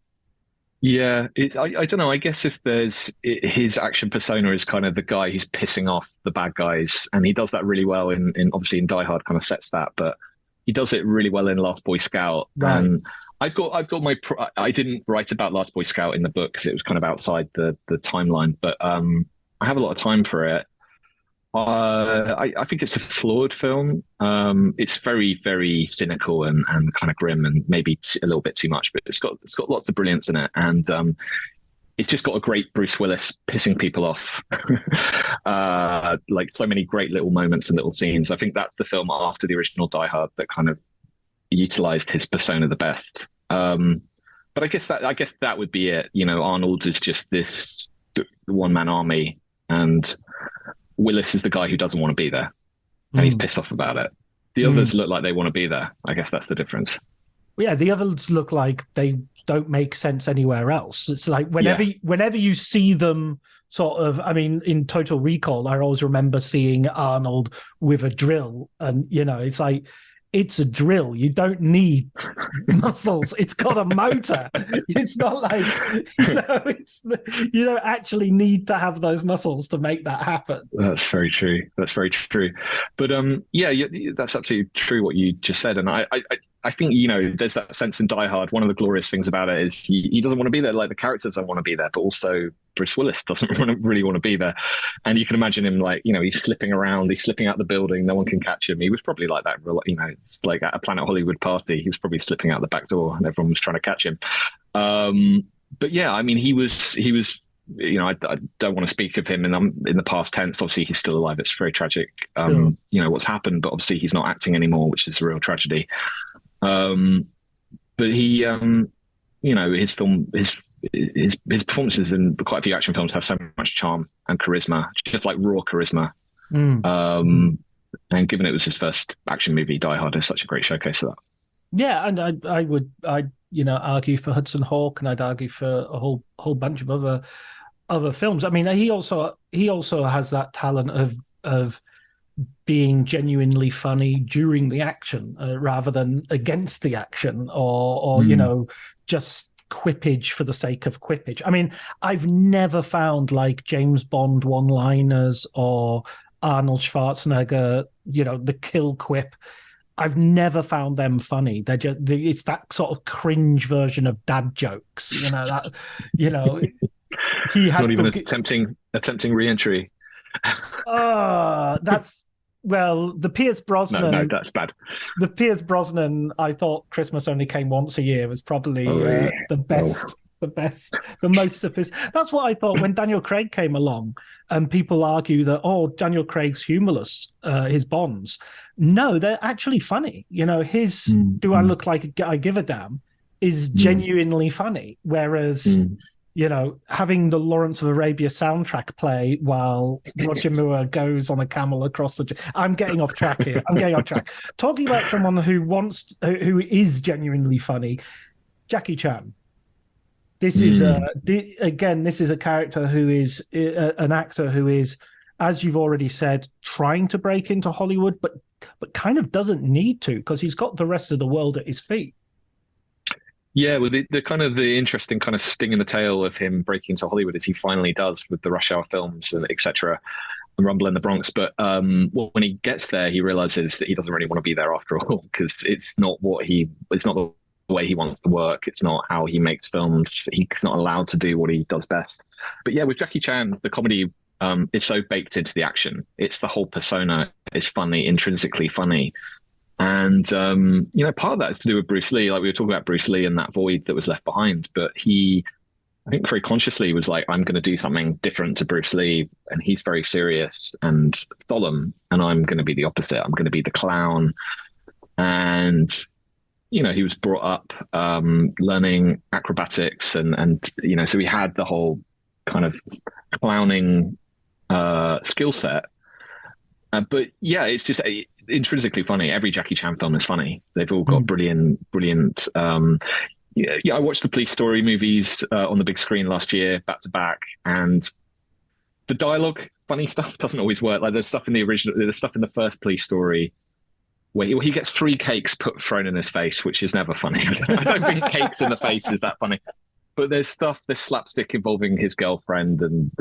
Yeah, I don't know. I guess if his action persona is kind of the guy who's pissing off the bad guys, and he does that really well in obviously in Die Hard kind of sets that, but he does it really well in Last Boy Scout. Right. And I've got I didn't write about Last Boy Scout in the book because it was kind of outside the timeline, but I have a lot of time for it. I think it's a flawed film. It's very, very cynical and kind of grim, and maybe a little bit too much. But it's got lots of brilliance in it, and it's just got a great Bruce Willis pissing people off, like so many great little moments and little scenes. I think that's the film after the original Die Hard that kind of utilized his persona the best. But I guess that would be it. You know, Arnold is just this one-man army, and Willis is the guy who doesn't want to be there, and he's pissed off about it. The others look like they want to be there. I guess that's the difference. Yeah, the others look like they don't make sense anywhere else. It's like whenever you see them sort of, I mean, in Total Recall, I always remember seeing Arnold with a drill, and, you know, it's like, it's a drill. You don't need muscles. It's got a motor. It's not like, you don't actually need to have those muscles to make that happen. That's very true. But that's absolutely true what you just said. And I think, you know, there's that sense in Die Hard. One of the glorious things about it is he doesn't want to be there. Like, the characters don't want to be there, but also Bruce Willis doesn't really want to be there. And you can imagine him, like, you know, he's slipping around, he's slipping out the building, no one can catch him. He was probably like that, you know, it's like at a Planet Hollywood party, he was probably slipping out the back door and everyone was trying to catch him. But yeah, I mean, he was, you know, I don't want to speak of him in the past tense. Obviously, he's still alive. It's very tragic, you know, what's happened, but obviously he's not acting anymore, which is a real tragedy. But he, you know, his performances in quite a few action films have so much charm and charisma, just like raw charisma. And given it was his first action movie, Die Hard is such a great showcase of that. Yeah, and I'd you know, argue for Hudson Hawk, and I'd argue for a whole bunch of other films. I mean, he also has that talent of being genuinely funny during the action rather than against the action, or you know, just quippage for the sake of quippage. I mean, I've never found like James Bond one-liners or Arnold Schwarzenegger, you know, the kill quip. I've never found them funny. They're just, it's that sort of cringe version of dad jokes, you know, that, you know, he had not even as tempting attempting re-entry. That's the Pierce Brosnan. No, that's bad. The Pierce Brosnan, I thought Christmas Only Came Once a Year was probably the best. The most sophisticated. That's what I thought when Daniel Craig came along, and people argue that Daniel Craig's humorless, his Bonds. No, they're actually funny. His "Do I Look Like I Give a Damn" is genuinely funny, whereas having the Lawrence of Arabia soundtrack play while Roger Moore goes on a camel across the. I'm getting off track here. Talking about someone who is genuinely funny, Jackie Chan. This is this is a character who is an actor who is, as you've already said, trying to break into Hollywood, but kind of doesn't need to because he's got the rest of the world at his feet. Yeah, well, the interesting kind of sting in the tail of him breaking into Hollywood is he finally does with the Rush Hour films and etc. and Rumble in the Bronx. But when he gets there, he realizes that he doesn't really want to be there after all because it's not the way he wants to work. It's not how he makes films. He's not allowed to do what he does best. But yeah, with Jackie Chan, the comedy is so baked into the action. It's the whole persona is funny, intrinsically funny. And, part of that is to do with Bruce Lee. Like we were talking about Bruce Lee and that void that was left behind. But he, I think very consciously was like, I'm going to do something different to Bruce Lee. And he's very serious and solemn. And I'm going to be the opposite. I'm going to be the clown. And he was brought up learning acrobatics and so he had the whole kind of clowning skill set. But yeah, it's just intrinsically funny. Every Jackie Chan film is funny. They've all got brilliant. I watched the Police Story movies on the big screen last year, back to back, and the dialogue, funny stuff doesn't always work. Like there's stuff in the first Police Story where he gets 3 cakes thrown in his face, which is never funny. I don't think cakes in the face is that funny. But there's slapstick involving his girlfriend, and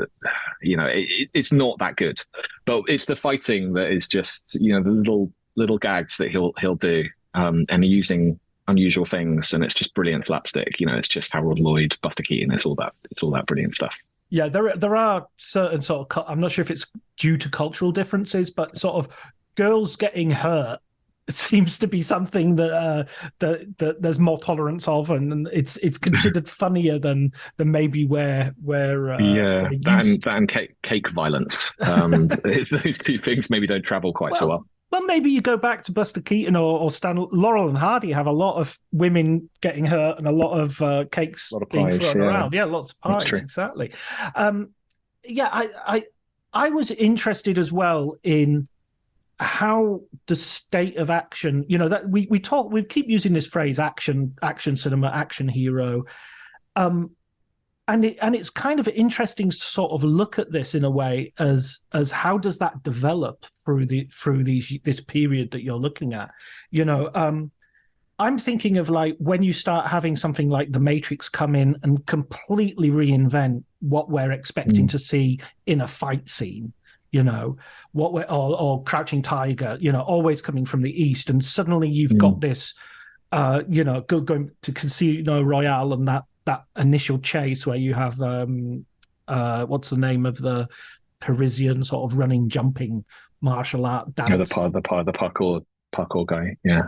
it's not that good. But it's the fighting that is just the little gags that he'll do, and using unusual things, and it's just brilliant slapstick. It's just Harold Lloyd, Buster Keaton. It's all that brilliant stuff. Yeah, there are certain sort of. I'm not sure if it's due to cultural differences, but sort of girls getting hurt. It seems to be something that there's more tolerance of, and it's considered funnier than maybe where that and cake violence. Those two things maybe don't travel quite so well. Well, maybe you go back to Buster Keaton or Laurel and Hardy have a lot of women getting hurt and a lot of cakes being thrown around. Yeah, lots of pies, exactly. I was interested as well in how the state of action, that we keep using this phrase action cinema, action hero, and it's kind of interesting to sort of look at this in a way as how does that develop through this period that you're looking at. I'm thinking of like when you start having something like The Matrix come in and completely reinvent what we're expecting to see in a fight scene. Or Crouching Tiger, always coming from the East. And suddenly you've got this, going to Casino Royale and that initial chase where you have, what's the name of the Parisian sort of running, jumping martial art dance? The parkour guy, yeah.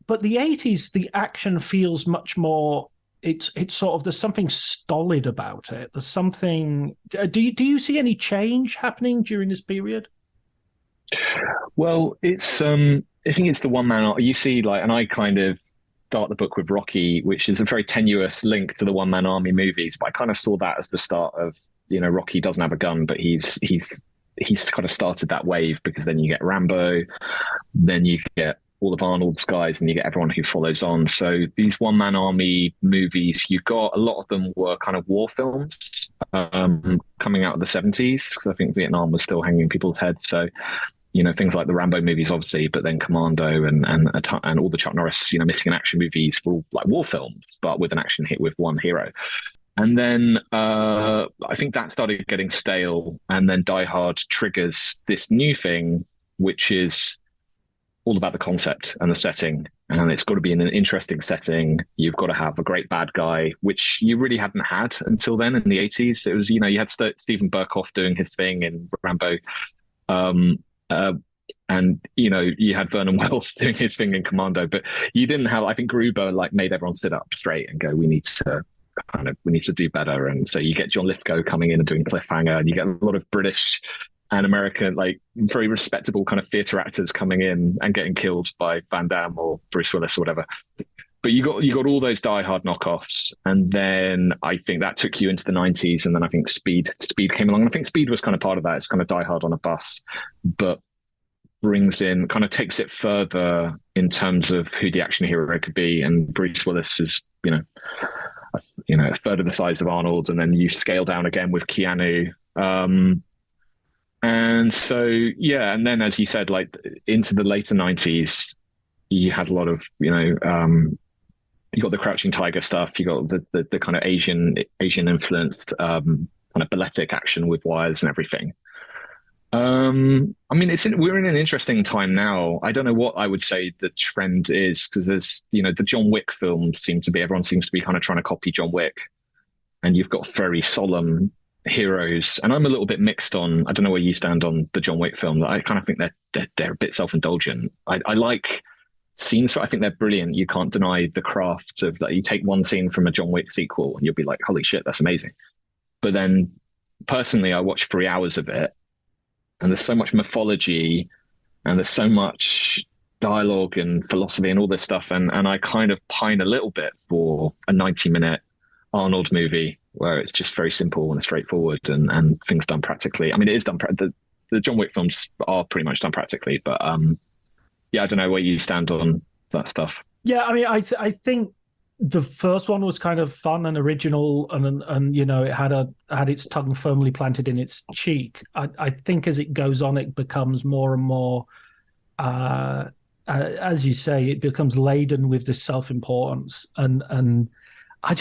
But the 80s, the action feels much more. It's sort of, there's something stolid about it. There's something. Do you see any change happening during this period? Well, it's I think it's the one man. You see, and I kind of start the book with Rocky, which is a very tenuous link to the one man army movies. But I kind of saw that as the start of Rocky doesn't have a gun, but he's kind of started that wave, because then you get Rambo, then you get all of Arnold's guys, and you get everyone who follows on. So these one-man army movies, you got a lot of them were kind of war films coming out of the 70s, because I think Vietnam was still hanging people's heads. So, things like the Rambo movies, obviously, but then Commando and all the Chuck Norris, missing in action movies were all like war films, but with an action hit with one hero. And then I think that started getting stale, and then Die Hard triggers this new thing, which is all about the concept and the setting. and it's got to be in an interesting setting. You've got to have a great bad guy, which you really hadn't had until then in the 80s. It was, you had Stephen Burkoff doing his thing in Rambo. And, you had Vernon Wells doing his thing in Commando, but you didn't have, I think Gruber made everyone sit up straight and go, we need to do better. And so you get John Lithgow coming in and doing Cliffhanger, and you get a lot of British and American, very respectable kind of theatre actors coming in and getting killed by Van Damme or Bruce Willis or whatever. But you got all those Die Hard knockoffs, and then I think that took you into the 90s, and then I think Speed came along. And I think Speed was kind of part of that. It's kind of Die Hard on a bus, but kind of takes it further in terms of who the action hero could be. And Bruce Willis is, a third of the size of Arnold, and then you scale down again with Keanu. And so, and then as you said, into the later 90s, you had a lot of, you got the Crouching Tiger stuff, you got the kind of Asian influenced kind of balletic action with wires and everything. We're in an interesting time now. I don't know what I would say the trend is, because there's, the John Wick films everyone seems to be kind of trying to copy John Wick, and you've got very solemn heroes. And I'm a little bit mixed on, I don't know where you stand on the John Wick film. I kind of think they're a bit self-indulgent. I like scenes, I think they're brilliant. You can't deny the craft of that. You take one scene from a John Wick sequel and you'll be like, holy shit, that's amazing. But then personally, I watched 3 hours of it, and there's so much mythology and there's so much dialogue and philosophy and all this stuff. And I kind of pine a little bit for a 90-minute Arnold movie where it's just very simple and straightforward and things done practically. I mean, it is done. The John Wick films are pretty much done practically, but I don't know where you stand on that stuff. Yeah, I mean, I think the first one was kind of fun and original, and it had its tongue firmly planted in its cheek. I think as it goes on, it becomes more and more, as you say, it becomes laden with this self-importance, and I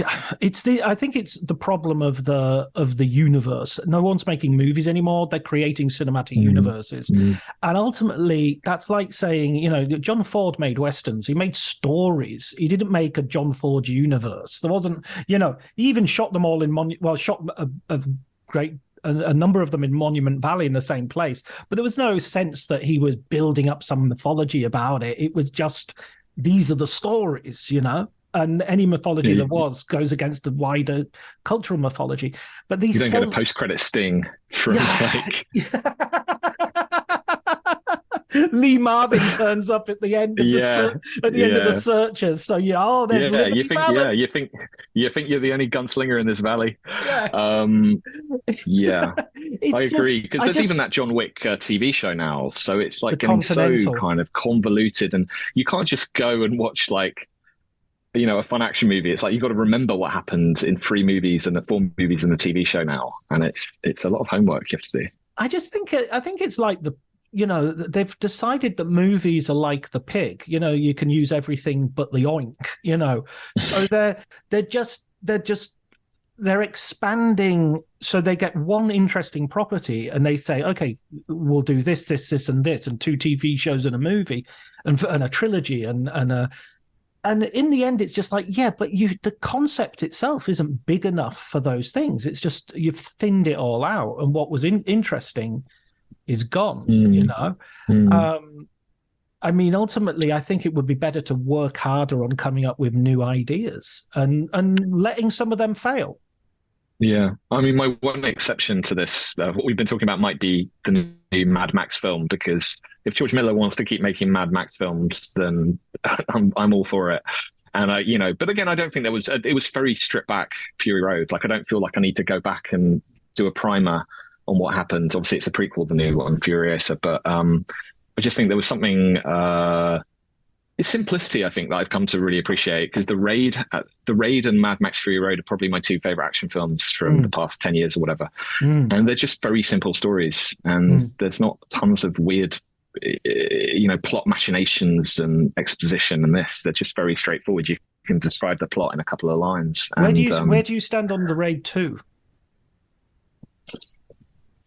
think it's the problem of the universe. No one's making movies anymore. They're creating cinematic universes. And ultimately, that's like saying, John Ford made Westerns. He made stories. He didn't make a John Ford universe. There wasn't, he even shot them all in, shot a number of them in Monument Valley in the same place. But there was no sense that he was building up some mythology about it. It was just, these are the stories, and any mythology there goes against the wider cultural mythology. But these you don't get a post-credit sting from Lee Marvin turns up at the end of the Searchers. So there's you think you're the only gunslinger in this valley. I agree, because there's even that John Wick TV show now. So it's getting so kind of convoluted, and you can't just go and watch a fun action movie. It's you've got to remember what happened in 3 movies and the 4 movies in the TV show now, and it's a lot of homework you have to do. I think it's like they've decided that movies are like the pig. You can use everything but the oink. So they're expanding. So they get one interesting property and they say, okay, we'll do this, this, and this, and 2 TV shows and a movie, and a trilogy, and in the end, it's just but the concept itself isn't big enough for those things. It's just you've thinned it all out, and what was interesting is gone. I mean, ultimately, I think it would be better to work harder on coming up with new ideas and letting some of them fail. Yeah, I mean, my one exception to this, what we've been talking about, might be the new Mad Max film, because if George Miller wants to keep making Mad Max films, then I'm all for it. And but again, I don't think it was very stripped back Fury Road. I don't feel like I need to go back and do a primer on what happened. Obviously, it's a prequel, the new one, Furiosa, but I just think there was something. It's simplicity, I think, that I've come to really appreciate, because the Raid and Mad Max Fury Road are probably my 2 favorite action films from the past 10 years or whatever. And they're just very simple stories, and there's not tons of weird, plot machinations and exposition in this. They're just very straightforward. You can describe the plot in a couple of lines. Where do you stand on the Raid 2?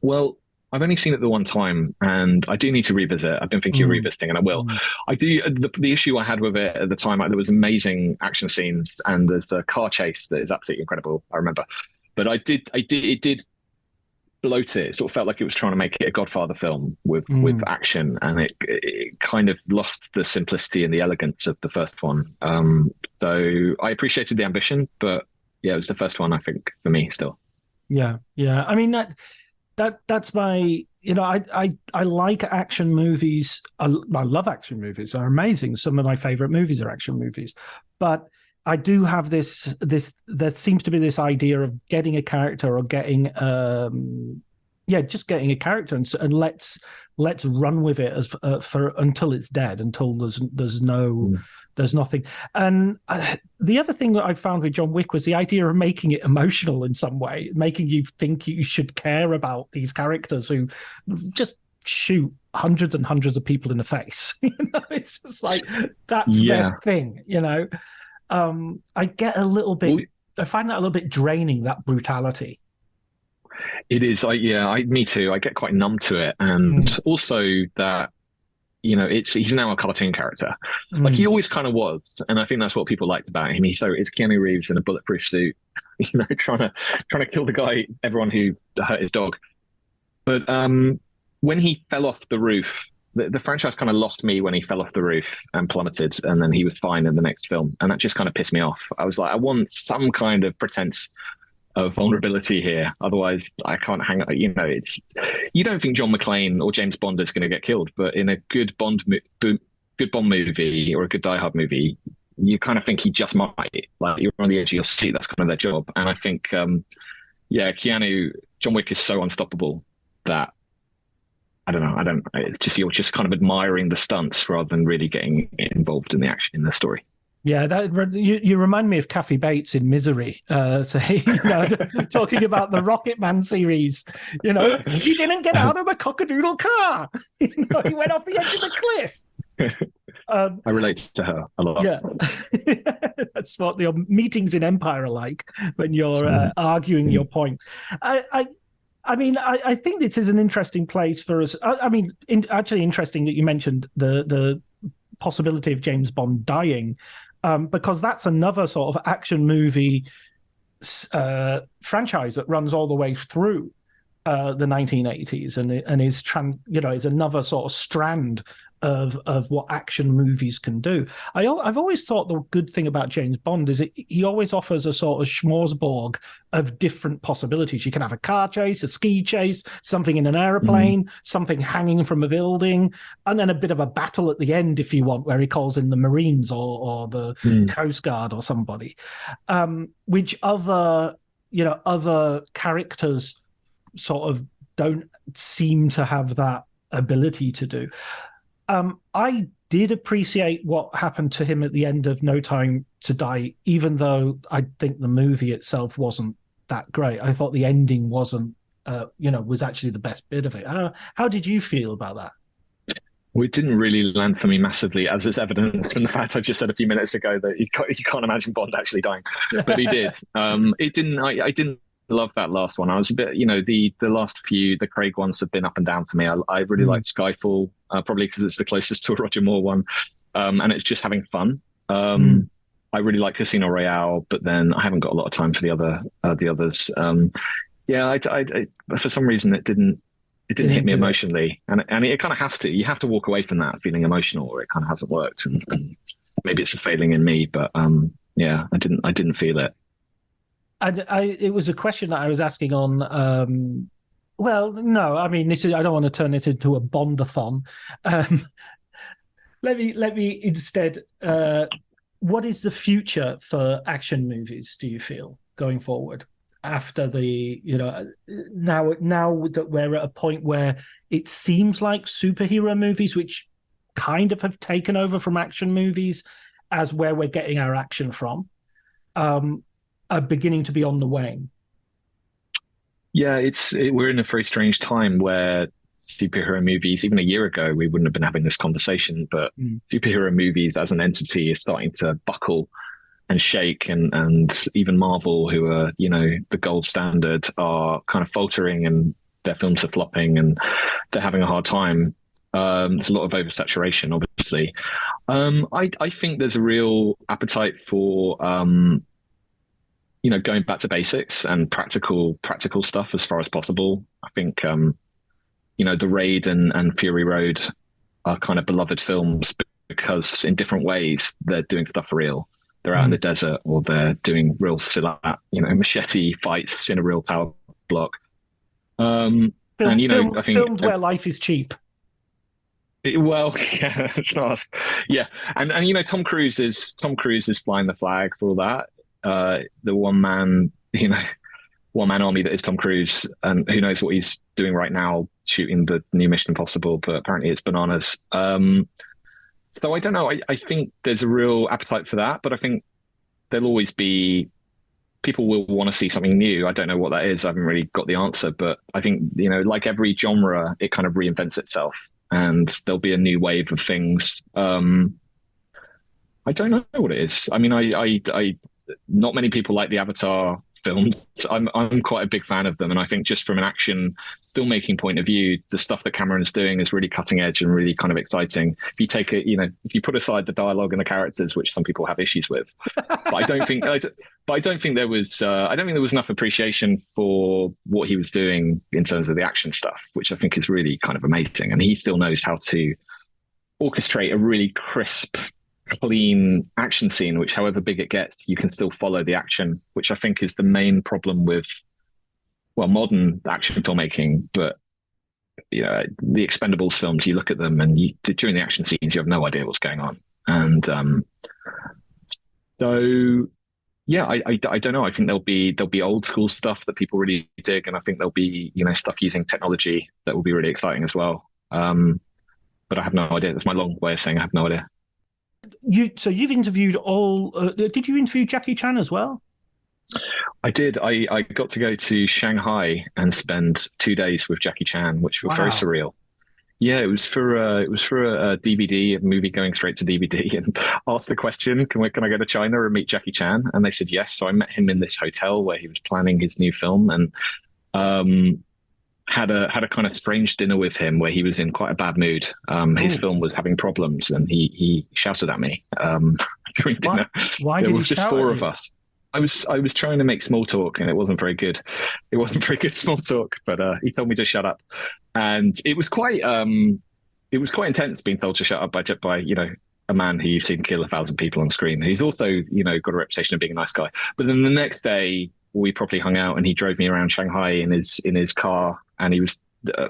Well, I've only seen it the one time, and I do need to revisit. I've been thinking of revisiting, and I will. I do. The issue I had with it at the time, there was amazing action scenes, and there's a car chase that is absolutely incredible. I remember, but it did bloat it. It sort of felt like it was trying to make it a Godfather film with action, and it kind of lost the simplicity and the elegance of the first one. So I appreciated the ambition, but yeah, it was the first one, I think, for me still. Yeah. I mean, that's my, I like action movies. I love action movies. They're amazing. Some of my favorite movies are action movies. But I do have this there seems to be this idea of getting a character or getting just getting a character and let's run with it as for until it's dead, until there's nothing. And the other thing that I found with John Wick was the idea of making it emotional in some way, making you think you should care about these characters who just shoot hundreds and hundreds of people in the face. It's just like that's their thing. I get a little bit. I find that a little bit draining, that brutality. It is. Me too. I get quite numb to it, and also that. He's now a cartoon character, like he always kind of was, and I think that's what people liked about him. It's Keanu Reeves in a bulletproof suit, trying to kill the guy, everyone who hurt his dog. But when he fell off the roof, the franchise kind of lost me when he fell off the roof and plummeted, and then he was fine in the next film, and that just kind of pissed me off. I was like, I want some kind of pretense of vulnerability here, otherwise I can't hang out. You don't think John McClane or James Bond is going to get killed, but in a good Bond movie or a good Die Hard movie, you kind of think he just might. Like, you're on the edge of your seat. That's kind of their job. And I think, John Wick is so unstoppable that it's just, you're just kind of admiring the stunts rather than really getting involved in the action, in the story. Yeah, you remind me of Kathy Bates in Misery. Talking about the Rocket Man series. He didn't get out of the cockadoodle car. He went off the edge of the cliff. I relate to her a lot. Yeah, that's what the meetings in Empire are like when you're arguing your point. I think this is an interesting place for us. Actually interesting that you mentioned the possibility of James Bond dying. Because that's another sort of action movie franchise that runs all the way through the 1980s and is another sort of strand of what action movies can do. I've always thought the good thing about James Bond is he always offers a sort of smorgasbord of different possibilities. You can have a car chase, a ski chase, something in an airplane, something hanging from a building, and then a bit of a battle at the end if you want, where he calls in the Marines or the Coast Guard or somebody, which other characters sort of don't seem to have that ability to do. I did appreciate what happened to him at the end of No Time to Die, even though I think the movie itself wasn't that great. I thought the ending wasn't, was actually the best bit of it. How did you feel about that? Well, it didn't really land for me massively, as is evidenced from the fact I just said a few minutes ago that you can't imagine Bond actually dying, but he did. It didn't. I didn't love that last one. I was a bit, the last few, the Craig ones have been up and down for me. I really liked Skyfall, probably because it's the closest to a Roger Moore one, and it's just having fun. I really like Casino Royale, but then I haven't got a lot of time for the others. I for some reason it didn't hit me emotionally, and it kind of has to. You have to walk away from that feeling emotional, or it kind of hasn't worked. And maybe it's a failing in me, but I didn't feel it. It was a question that I was asking on. Well, no, I mean, I don't want to turn this into a Bondathon. Let me instead. What is the future for action movies? Do you feel going forward after the now that we're at a point where it seems like superhero movies, which kind of have taken over from action movies as where we're getting our action from, are beginning to be on the wane? Yeah, we're in a very strange time where superhero movies, even a year ago, we wouldn't have been having this conversation, but superhero movies as an entity is starting to buckle and shake, and even Marvel, who are, the gold standard, are kind of faltering and their films are flopping and they're having a hard time. There's a lot of oversaturation, obviously. I think there's a real appetite for going back to basics and practical stuff as far as possible. I think The Raid and Fury Road are kind of beloved films because in different ways they're doing stuff for real. They're out in the desert, or they're doing real machete fights in a real tower block. I think filmed where life is cheap. Well, yeah, it's not. Yeah, and Tom Cruise is flying the flag for all that. The one man army that is Tom Cruise, and who knows what he's doing right now, shooting the new Mission Impossible, but apparently it's bananas. So I don't know. I think there's a real appetite for that, but I think there'll always be people will want to see something new. I don't know what that is. I haven't really got the answer, but I think, like every genre, it kind of reinvents itself, and there'll be a new wave of things. I don't know what it is. I mean, I not many people like the Avatar films. I'm quite a big fan of them, and I think just from an action filmmaking point of view, the stuff that Cameron's doing is really cutting edge and really kind of exciting. If you take it, if you put aside the dialogue and the characters, which some people have issues with, but I don't think there was enough appreciation for what he was doing in terms of the action stuff, which I think is really kind of amazing. And he still knows how to orchestrate a really crisp, clean action scene, which however big it gets, you can still follow the action, which I think is the main problem with modern action filmmaking. But the Expendables films, you look at them and during the action scenes you have no idea what's going on. And so yeah, I don't know. I think there'll be old school stuff that people really dig, and I think there'll be stuff using technology that will be really exciting as well. But I have no idea. That's my long way of saying I have no idea. You've interviewed all. Did you interview Jackie Chan as well? I did. I got to go to Shanghai and spend 2 days with Jackie Chan, which were very surreal. Yeah, it was for a DVD, a movie going straight to DVD, and asked the question, can I go to China and meet Jackie Chan? And they said yes. So I met him in this hotel where he was planning his new film, and had a kind of strange dinner with him where he was in quite a bad mood. His film was having problems, and he shouted at me during dinner. Why did he shout? There was just four of us. I was trying to make small talk, and it wasn't very good. It wasn't very good small talk, but he told me to shut up, and it was quite intense being told to shut up by a man who you've seen kill 1,000 people on screen. He's also got a reputation of being a nice guy. But then the next day we properly hung out, and he drove me around Shanghai in his car, and he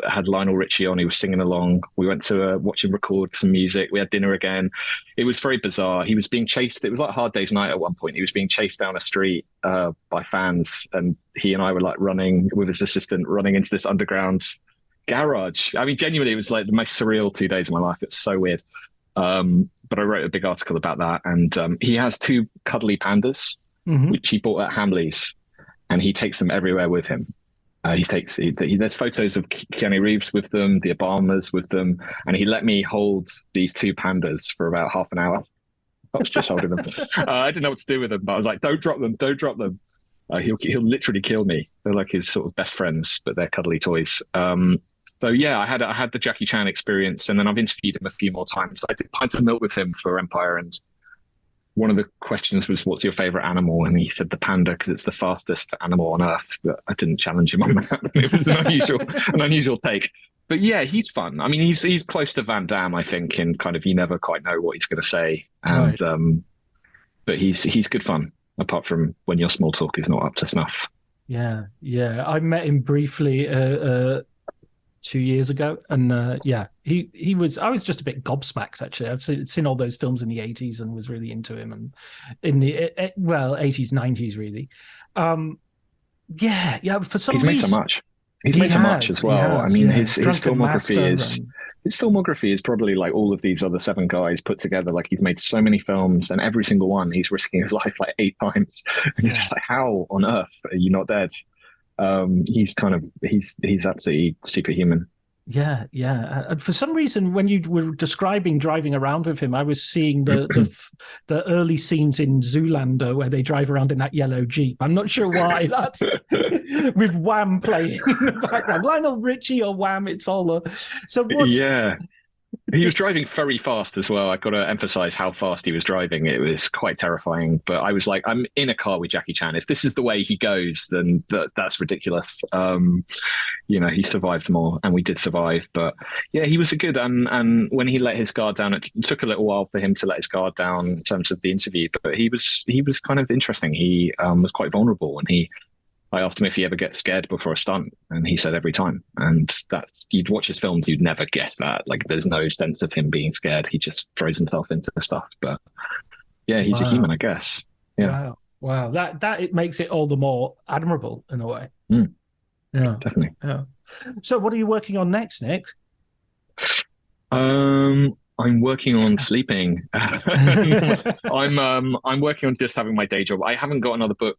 had Lionel Richie on. He was singing along. We went to watch him record some music. We had dinner again. It was very bizarre. He was being chased. It was like Hard Day's Night at one point. He was being chased down a street by fans, and he and I were like running with his assistant, running into this underground garage. I mean, genuinely, it was like the most surreal 2 days of my life. It's so weird. But I wrote a bip article about that, and he has 2 cuddly pandas, which he bought at Hamleys, and he takes them everywhere with him. There's photos of Keanu Reeves with them, the Obamas with them, and he let me hold these 2 pandas for about half an hour. I was just holding them. I didn't know what to do with them, but I was like, don't drop them. He'll literally kill me. They're like his sort of best friends, but they're cuddly toys. So yeah, I had the Jackie Chan experience, and then I've interviewed him a few more times. I did Pints of Milk with him for Empire, and one of the questions was, what's your favorite animal? And he said the panda, because it's the fastest animal on Earth. But I didn't challenge him on that. It was an unusual take. But yeah, he's fun. I mean, he's close to Van Damme, I think, in kind of you never quite know what he's going to say. And right. But he's good fun, apart from when your small talk is not up to snuff. Yeah. I met him briefly 2 years ago, and he was. I was just a bit gobsmacked, actually. I've seen all those films in the 80s and was really into him, and in the 80s, 90s, really. For some reason he's made so much. He's made so much as well. I mean, his filmography is probably like all of these other 7 guys put together. Like, he's made so many films, and every single one he's risking his life like 8 times. And you're just like, how on earth are you not dead? He's absolutely superhuman. Yeah, yeah. And for some reason, when you were describing driving around with him, I was seeing the early scenes in Zoolander where they drive around in that yellow Jeep. I'm not sure why. That's with Wham playing in the background. Lionel Richie or Wham, it's all. So what's... Yeah. He was driving very fast as well. I've got to emphasize how fast he was driving. It was quite terrifying. But I was like, I'm in a car with Jackie Chan. If this is the way he goes, then that's ridiculous. He survived more, and we did survive. But yeah, he was a good. And when he let his guard down, it took a little while for him to let his guard down in terms of the interview. But he was kind of interesting. He was quite vulnerable, and I asked him if he ever gets scared before a stunt, and he said every time. And you'd watch his films, you'd never get that. Like, there's no sense of him being scared. He just throws himself into the stuff. But yeah, he's a human, I guess. Yeah. Wow. That it makes it all the more admirable in a way. Mm. Yeah, definitely. Yeah. So, what are you working on next, Nick? I'm working on sleeping. I'm working on just having my day job. I haven't got another book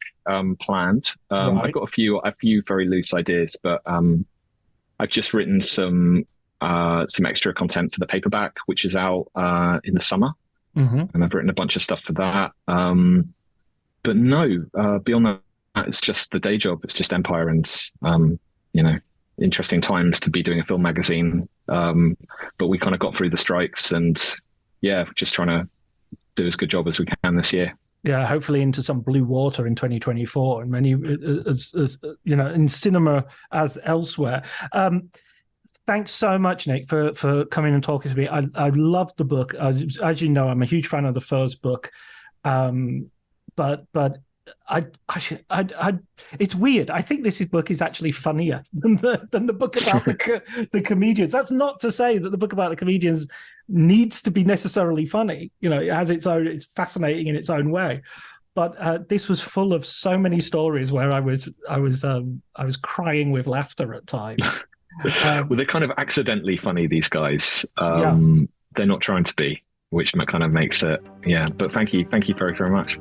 planned. Right. I've got a few very loose ideas, but I've just written some extra content for the paperback, which is out in the summer, and I've written a bunch of stuff for that. But no, beyond that, it's just the day job. It's just Empire, and interesting times to be doing a film magazine. But we kind of got through the strikes, and just trying to do as good job as we can this year. Yeah, hopefully into some blue water in 2024, and many as in cinema as elsewhere. Thanks so much, Nick, for coming and talking to me. I loved the book. As you know, I'm a huge fan of the first book, but it's weird. I think this book is actually funnier than the book about the comedians. That's not to say that the book about the comedians needs to be necessarily funny. It has it's fascinating in its own way. But this was full of so many stories where I was crying with laughter at times. Well, they're kind of accidentally funny, these guys. They're not trying to be, which kind of makes it. Yeah. But thank you very, very much.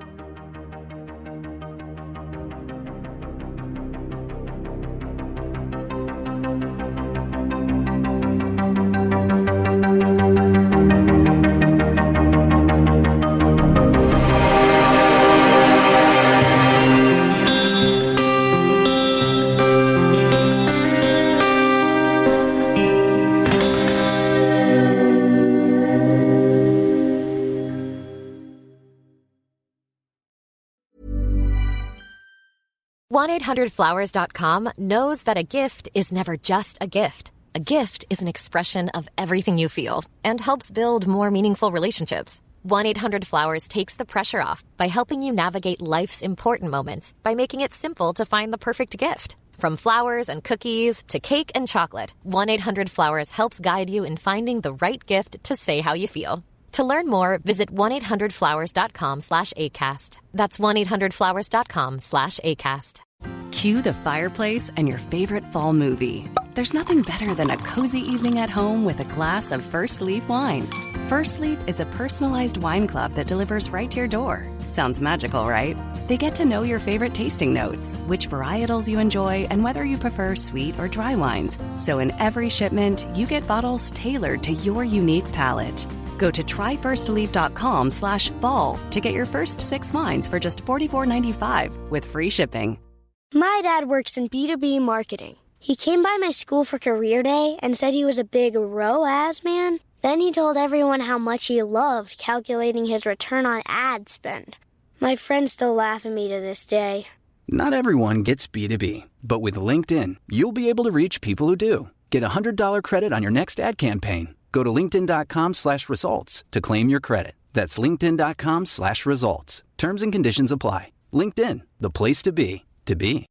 $1-800-Flowers.com knows that a gift is never just a gift. A gift is an expression of everything you feel and helps build more meaningful relationships. 1-800-Flowers takes the pressure off by helping you navigate life's important moments by making it simple to find the perfect gift. From flowers and cookies to cake and chocolate, 1-800-Flowers helps guide you in finding the right gift to say how you feel. To learn more, visit 1-800-Flowers.com/ACAST. That's 1-800-Flowers.com/ACAST. Cue the fireplace and your favorite fall movie. There's nothing better than a cozy evening at home with a glass of First Leaf wine. First Leaf is a personalized wine club that delivers right to your door. Sounds magical, right? They get to know your favorite tasting notes, which varietals you enjoy, and whether you prefer sweet or dry wines. So in every shipment, you get bottles tailored to your unique palate. Go to tryfirstleaf.com/fall to get your first 6 wines for just $44.95 with free shipping. My dad works in B2B marketing. He came by my school for career day and said he was a big ROAS man. Then he told everyone how much he loved calculating his return on ad spend. My friends still laugh at me to this day. Not everyone gets B2B, but with LinkedIn, you'll be able to reach people who do. Get $100 credit on your next ad campaign. Go to linkedin.com/results to claim your credit. That's linkedin.com/results. Terms and conditions apply. LinkedIn, the place to be, to be.